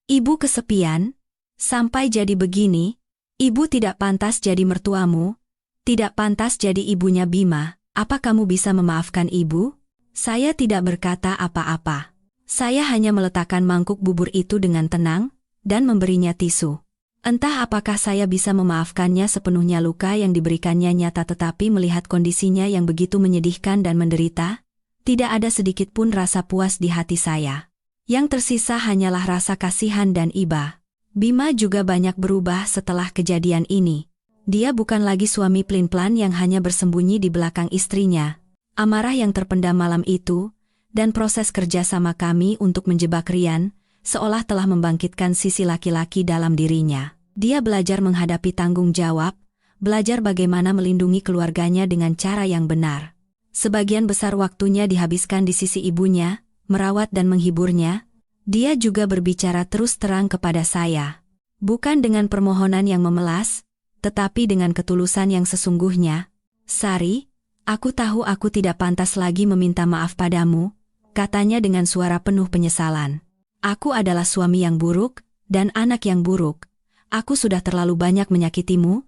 Ibu kesepian. Sampai jadi begini, ibu tidak pantas jadi mertuamu. Tidak pantas jadi ibunya Bima. Apa kamu bisa memaafkan ibu? Saya tidak berkata apa-apa. Saya hanya meletakkan mangkuk bubur itu dengan tenang, dan memberinya tisu. Entah apakah saya bisa memaafkannya sepenuhnya. Luka yang diberikannya nyata, tetapi melihat kondisinya yang begitu menyedihkan dan menderita, tidak ada sedikit pun rasa puas di hati saya. Yang tersisa hanyalah rasa kasihan dan iba. Bima juga banyak berubah setelah kejadian ini. Dia bukan lagi suami pelin-pelan yang hanya bersembunyi di belakang istrinya. Amarah yang terpendam malam itu, dan proses kerja sama kami untuk menjebak Rian, seolah telah membangkitkan sisi laki-laki dalam dirinya. Dia belajar menghadapi tanggung jawab, belajar bagaimana melindungi keluarganya dengan cara yang benar. Sebagian besar waktunya dihabiskan di sisi ibunya, merawat dan menghiburnya. Dia juga berbicara terus terang kepada saya. Bukan dengan permohonan yang memelas, tetapi dengan ketulusan yang sesungguhnya. "Sari, aku tahu aku tidak pantas lagi meminta maaf padamu," katanya dengan suara penuh penyesalan. "Aku adalah suami yang buruk, dan anak yang buruk. Aku sudah terlalu banyak menyakitimu.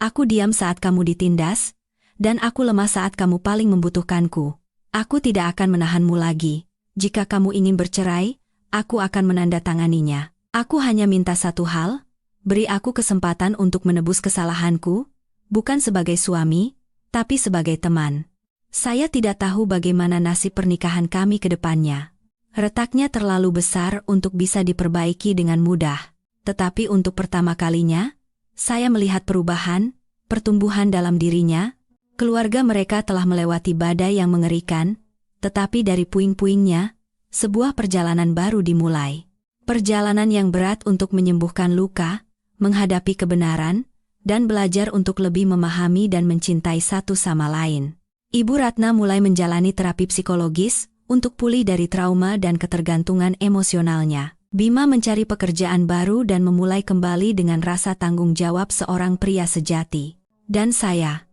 Aku diam saat kamu ditindas, dan aku lemah saat kamu paling membutuhkanku. Aku tidak akan menahanmu lagi. Jika kamu ingin bercerai, aku akan menandatanganinya. Aku hanya minta satu hal, beri aku kesempatan untuk menebus kesalahanku, bukan sebagai suami, tapi sebagai teman. Saya tidak tahu bagaimana nasib pernikahan kami ke depannya. Retaknya terlalu besar untuk bisa diperbaiki dengan mudah. Tetapi untuk pertama kalinya, saya melihat perubahan, pertumbuhan dalam dirinya. Keluarga mereka telah melewati badai yang mengerikan, tetapi dari puing-puingnya, sebuah perjalanan baru dimulai. Perjalanan yang berat untuk menyembuhkan luka, menghadapi kebenaran, dan belajar untuk lebih memahami dan mencintai satu sama lain. Ibu Ratna mulai menjalani terapi psikologis untuk pulih dari trauma dan ketergantungan emosionalnya. Bima mencari pekerjaan baru dan memulai kembali dengan rasa tanggung jawab seorang pria sejati. Dan saya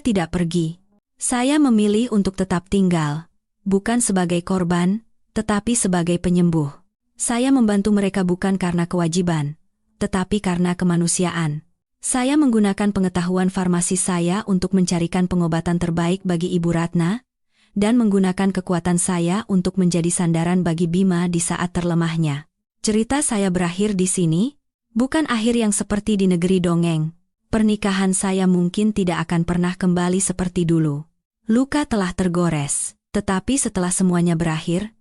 tidak pergi. Saya memilih untuk tetap tinggal, bukan sebagai korban, tetapi sebagai penyembuh. Saya membantu mereka bukan karena kewajiban, tetapi karena kemanusiaan. Saya menggunakan pengetahuan farmasi saya untuk mencarikan pengobatan terbaik bagi Ibu Ratna, dan menggunakan kekuatan saya untuk menjadi sandaran bagi Bima di saat terlemahnya. Cerita saya berakhir di sini, bukan akhir yang seperti di negeri dongeng. Pernikahan saya mungkin tidak akan pernah kembali seperti dulu. Luka telah tergores, tetapi setelah semuanya berakhir,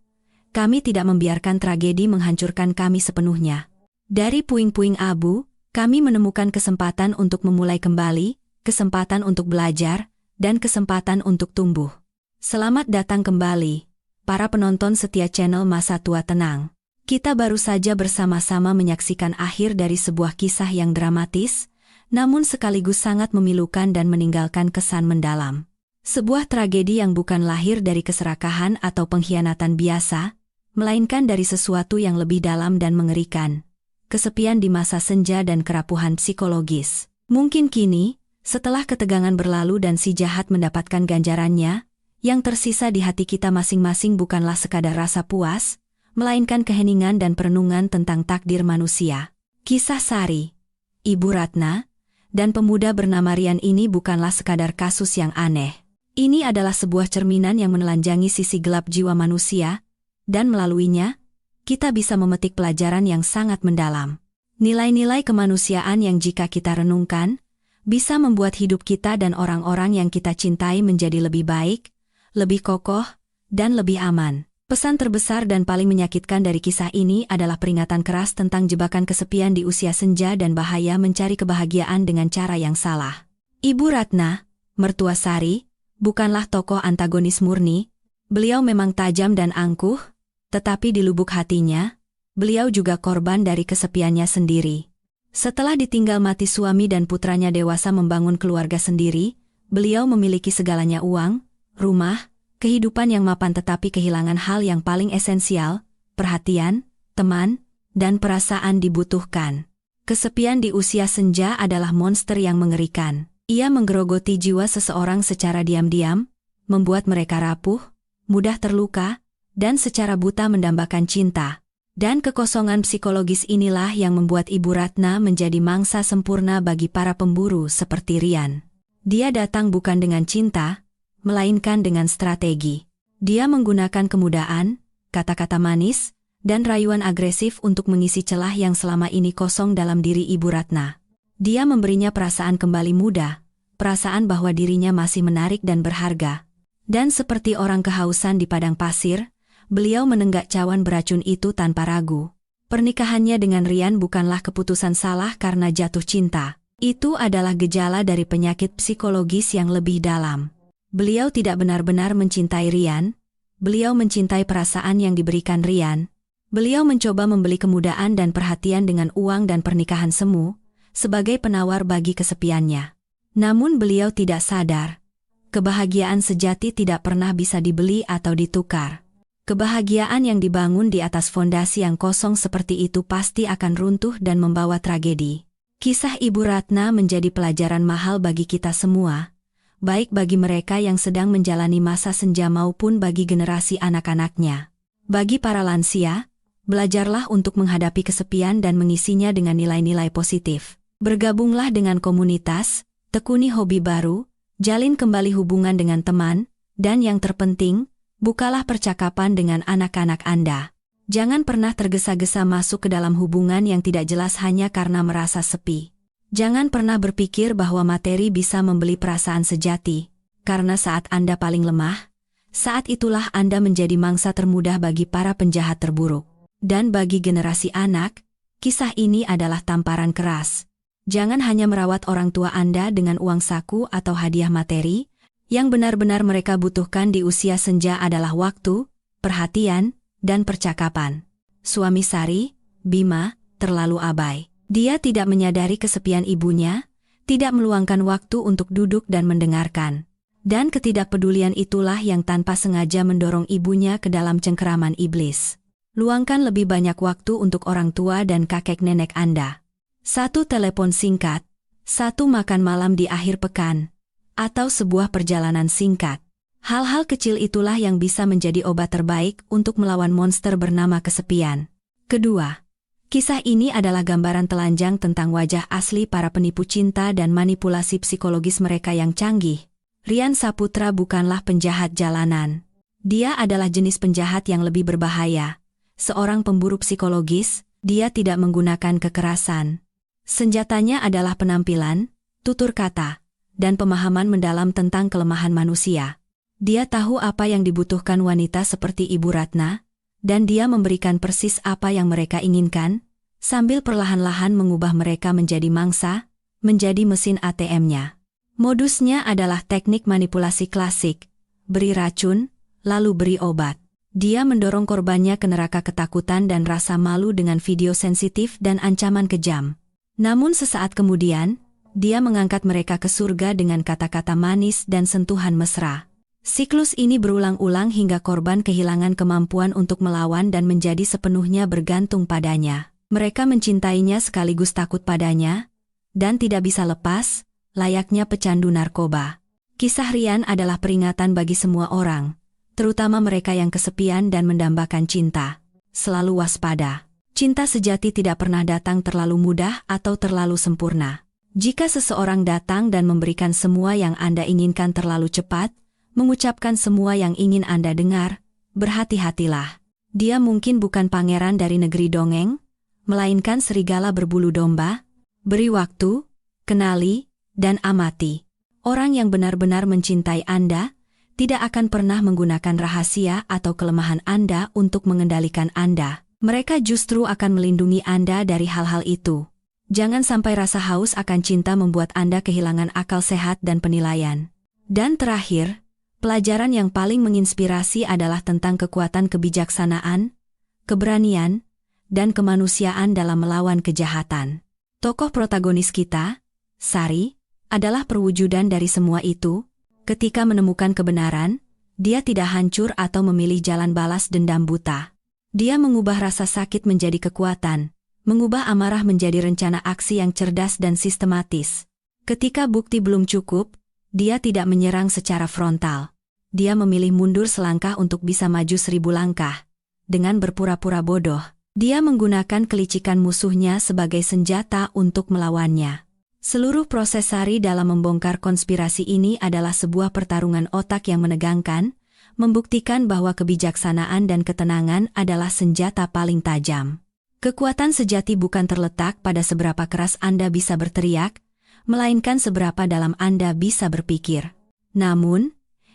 kami tidak membiarkan tragedi menghancurkan kami sepenuhnya. Dari puing-puing abu, kami menemukan kesempatan untuk memulai kembali, kesempatan untuk belajar, dan kesempatan untuk tumbuh. Selamat datang kembali, para penonton setia channel Masa Tua Tenang. Kita baru saja bersama-sama menyaksikan akhir dari sebuah kisah yang dramatis, namun sekaligus sangat memilukan dan meninggalkan kesan mendalam. Sebuah tragedi yang bukan lahir dari keserakahan atau pengkhianatan biasa, melainkan dari sesuatu yang lebih dalam dan mengerikan. Kesepian di masa senja dan kerapuhan psikologis. Mungkin kini, setelah ketegangan berlalu dan si jahat mendapatkan ganjarannya, yang tersisa di hati kita masing-masing bukanlah sekadar rasa puas, melainkan keheningan dan perenungan tentang takdir manusia. Kisah Sari, Ibu Ratna, dan pemuda bernama Rian ini bukanlah sekadar kasus yang aneh. Ini adalah sebuah cerminan yang menelanjangi sisi gelap jiwa manusia, dan melaluinya, kita bisa memetik pelajaran yang sangat mendalam. Nilai-nilai kemanusiaan yang jika kita renungkan, bisa membuat hidup kita dan orang-orang yang kita cintai menjadi lebih baik, lebih kokoh, dan lebih aman. Pesan terbesar dan paling menyakitkan dari kisah ini adalah peringatan keras tentang jebakan kesepian di usia senja dan bahaya mencari kebahagiaan dengan cara yang salah. Ibu Ratna, mertua Sari, bukanlah tokoh antagonis murni. Beliau memang tajam dan angkuh, tetapi di lubuk hatinya, beliau juga korban dari kesepiannya sendiri. Setelah ditinggal mati suami dan putranya dewasa membangun keluarga sendiri, beliau memiliki segalanya: uang, rumah, kehidupan yang mapan, tetapi kehilangan hal yang paling esensial, perhatian, teman, dan perasaan dibutuhkan. Kesepian di usia senja adalah monster yang mengerikan. Ia menggerogoti jiwa seseorang secara diam-diam, membuat mereka rapuh, mudah terluka, dan secara buta mendambakan cinta. Dan kekosongan psikologis inilah yang membuat Ibu Ratna menjadi mangsa sempurna bagi para pemburu seperti Rian. Dia datang bukan dengan cinta, melainkan dengan strategi. Dia menggunakan kemudahan, kata-kata manis, dan rayuan agresif untuk mengisi celah yang selama ini kosong dalam diri Ibu Ratna. Dia memberinya perasaan kembali muda, perasaan bahwa dirinya masih menarik dan berharga. Dan seperti orang kehausan di padang pasir, beliau menenggak cawan beracun itu tanpa ragu. Pernikahannya dengan Rian bukanlah keputusan salah karena jatuh cinta. Itu adalah gejala dari penyakit psikologis yang lebih dalam. Beliau tidak benar-benar mencintai Rian, beliau mencintai perasaan yang diberikan Rian. Beliau mencoba membeli kemudahan dan perhatian dengan uang dan pernikahan semu, sebagai penawar bagi kesepiannya. Namun beliau tidak sadar. Kebahagiaan sejati tidak pernah bisa dibeli atau ditukar. Kebahagiaan yang dibangun di atas fondasi yang kosong seperti itu pasti akan runtuh dan membawa tragedi. Kisah Ibu Ratna menjadi pelajaran mahal bagi kita semua, baik bagi mereka yang sedang menjalani masa senja maupun bagi generasi anak-anaknya. Bagi para lansia, belajarlah untuk menghadapi kesepian dan mengisinya dengan nilai-nilai positif. Bergabunglah dengan komunitas, tekuni hobi baru, jalin kembali hubungan dengan teman, dan yang terpenting, bukalah percakapan dengan anak-anak Anda. Jangan pernah tergesa-gesa masuk ke dalam hubungan yang tidak jelas hanya karena merasa sepi. Jangan pernah berpikir bahwa materi bisa membeli perasaan sejati, karena saat Anda paling lemah, saat itulah Anda menjadi mangsa termudah bagi para penjahat terburuk. Dan bagi generasi anak, kisah ini adalah tamparan keras. Jangan hanya merawat orang tua Anda dengan uang saku atau hadiah materi, yang benar-benar mereka butuhkan di usia senja adalah waktu, perhatian, dan percakapan. Suami Sari, Bima, terlalu abai. Dia tidak menyadari kesepian ibunya, tidak meluangkan waktu untuk duduk dan mendengarkan. Dan ketidakpedulian itulah yang tanpa sengaja mendorong ibunya ke dalam cengkeraman iblis. Luangkan lebih banyak waktu untuk orang tua dan kakek nenek Anda. 1 telepon singkat, 1 makan malam di akhir pekan, atau sebuah perjalanan singkat. Hal-hal kecil itulah yang bisa menjadi obat terbaik untuk melawan monster bernama kesepian. Kedua, kisah ini adalah gambaran telanjang tentang wajah asli para penipu cinta dan manipulasi psikologis mereka yang canggih. Rian Saputra bukanlah penjahat jalanan. Dia adalah jenis penjahat yang lebih berbahaya. Seorang pemburu psikologis, dia tidak menggunakan kekerasan. Senjatanya adalah penampilan, tutur kata, dan pemahaman mendalam tentang kelemahan manusia. Dia tahu apa yang dibutuhkan wanita seperti Ibu Ratna, dan dia memberikan persis apa yang mereka inginkan, sambil perlahan-lahan mengubah mereka menjadi mangsa, menjadi mesin ATM-nya. Modusnya adalah teknik manipulasi klasik, beri racun, lalu beri obat. Dia mendorong korbannya ke neraka ketakutan dan rasa malu dengan video sensitif dan ancaman kejam. Namun sesaat kemudian, dia mengangkat mereka ke surga dengan kata-kata manis dan sentuhan mesra. Siklus ini berulang-ulang hingga korban kehilangan kemampuan untuk melawan dan menjadi sepenuhnya bergantung padanya. Mereka mencintainya sekaligus takut padanya, dan tidak bisa lepas, layaknya pecandu narkoba. Kisah Rian adalah peringatan bagi semua orang, terutama mereka yang kesepian dan mendambakan cinta. Selalu waspada. Cinta sejati tidak pernah datang terlalu mudah atau terlalu sempurna. Jika seseorang datang dan memberikan semua yang Anda inginkan terlalu cepat, mengucapkan semua yang ingin Anda dengar, berhati-hatilah. Dia mungkin bukan pangeran dari negeri dongeng, melainkan serigala berbulu domba. Beri waktu, kenali, dan amati. Orang yang benar-benar mencintai Anda, tidak akan pernah menggunakan rahasia atau kelemahan Anda untuk mengendalikan Anda. Mereka justru akan melindungi Anda dari hal-hal itu. Jangan sampai rasa haus akan cinta membuat Anda kehilangan akal sehat dan penilaian. Dan terakhir, pelajaran yang paling menginspirasi adalah tentang kekuatan kebijaksanaan, keberanian, dan kemanusiaan dalam melawan kejahatan. Tokoh protagonis kita, Sari, adalah perwujudan dari semua itu. Ketika menemukan kebenaran, dia tidak hancur atau memilih jalan balas dendam buta. Dia mengubah rasa sakit menjadi kekuatan, mengubah amarah menjadi rencana aksi yang cerdas dan sistematis. Ketika bukti belum cukup, dia tidak menyerang secara frontal. Dia memilih mundur selangkah untuk bisa maju 1000 langkah. Dengan berpura-pura bodoh, dia menggunakan kelicikan musuhnya sebagai senjata untuk melawannya. Seluruh proses Sari dalam membongkar konspirasi ini adalah sebuah pertarungan otak yang menegangkan, membuktikan bahwa kebijaksanaan dan ketenangan adalah senjata paling tajam. Kekuatan sejati bukan terletak pada seberapa keras Anda bisa berteriak, melainkan seberapa dalam Anda bisa berpikir. Namun,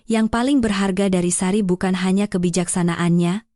yang paling berharga dari Sari bukan hanya kebijaksanaannya,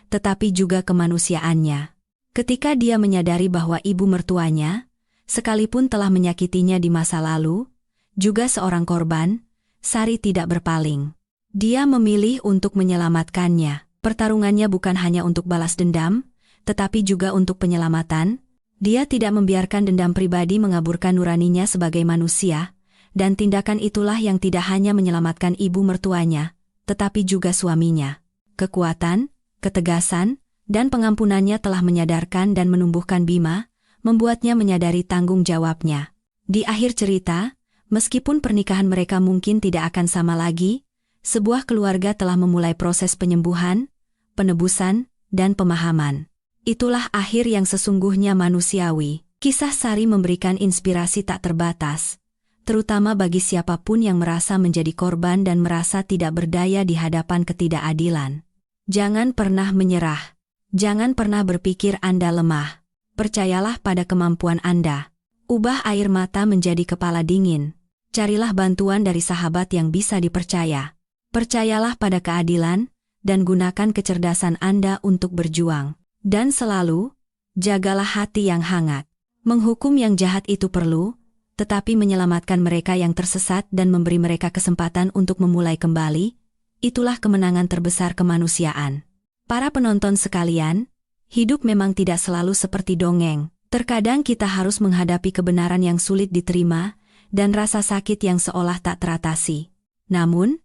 tetapi juga kemanusiaannya. Ketika dia menyadari bahwa ibu mertuanya, sekalipun telah menyakitinya di masa lalu, juga seorang korban, Sari tidak berpaling. Dia memilih untuk menyelamatkannya. Pertarungannya bukan hanya untuk balas dendam, tetapi juga untuk penyelamatan, Dia tidak membiarkan dendam pribadi mengaburkan nuraninya sebagai manusia, dan tindakan itulah yang tidak hanya menyelamatkan ibu mertuanya, tetapi juga suaminya. Kekuatan, ketegasan, dan pengampunannya telah menyadarkan dan menumbuhkan Bima, membuatnya menyadari tanggung jawabnya. Di akhir cerita, meskipun pernikahan mereka mungkin tidak akan sama lagi, sebuah keluarga telah memulai proses penyembuhan, penebusan, dan pemahaman. Itulah akhir yang sesungguhnya manusiawi. Kisah Sari memberikan inspirasi tak terbatas, terutama bagi siapapun yang merasa menjadi korban dan merasa tidak berdaya di hadapan ketidakadilan. Jangan pernah menyerah. Jangan pernah berpikir Anda lemah. Percayalah pada kemampuan Anda. Ubah air mata menjadi kepala dingin. Carilah bantuan dari sahabat yang bisa dipercaya. Percayalah pada keadilan, dan gunakan kecerdasan Anda untuk berjuang. Dan selalu, jagalah hati yang hangat. Menghukum yang jahat itu perlu, tetapi menyelamatkan mereka yang tersesat dan memberi mereka kesempatan untuk memulai kembali, itulah kemenangan terbesar kemanusiaan. Para penonton sekalian, hidup memang tidak selalu seperti dongeng. Terkadang kita harus menghadapi kebenaran yang sulit diterima, dan rasa sakit yang seolah tak teratasi. Namun,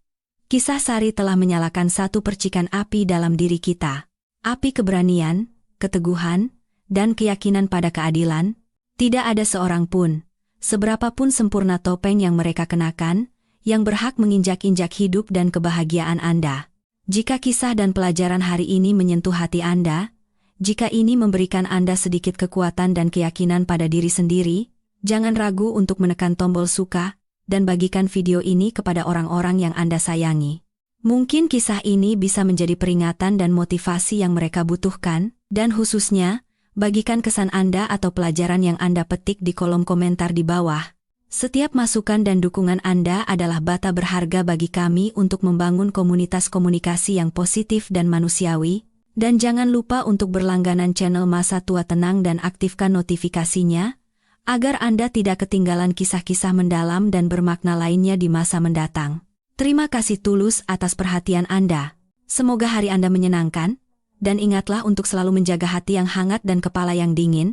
kisah Sari telah menyalakan satu percikan api dalam diri kita. Api keberanian, keteguhan, dan keyakinan pada keadilan. Tidak ada seorang pun, seberapapun sempurna topeng yang mereka kenakan, yang berhak menginjak-injak hidup dan kebahagiaan Anda. Jika kisah dan pelajaran hari ini menyentuh hati Anda, jika ini memberikan Anda sedikit kekuatan dan keyakinan pada diri sendiri, jangan ragu untuk menekan tombol suka, dan bagikan video ini kepada orang-orang yang Anda sayangi. Mungkin kisah ini bisa menjadi peringatan dan motivasi yang mereka butuhkan, dan khususnya, bagikan kesan Anda atau pelajaran yang Anda petik di kolom komentar di bawah. Setiap masukan dan dukungan Anda adalah bata berharga bagi kami untuk membangun komunitas komunikasi yang positif dan manusiawi, dan jangan lupa untuk berlangganan channel Masa Tua Tenang dan aktifkan notifikasinya, agar Anda tidak ketinggalan kisah-kisah mendalam dan bermakna lainnya di masa mendatang. Terima kasih tulus atas perhatian Anda. Semoga hari Anda menyenangkan, dan ingatlah untuk selalu menjaga hati yang hangat dan kepala yang dingin.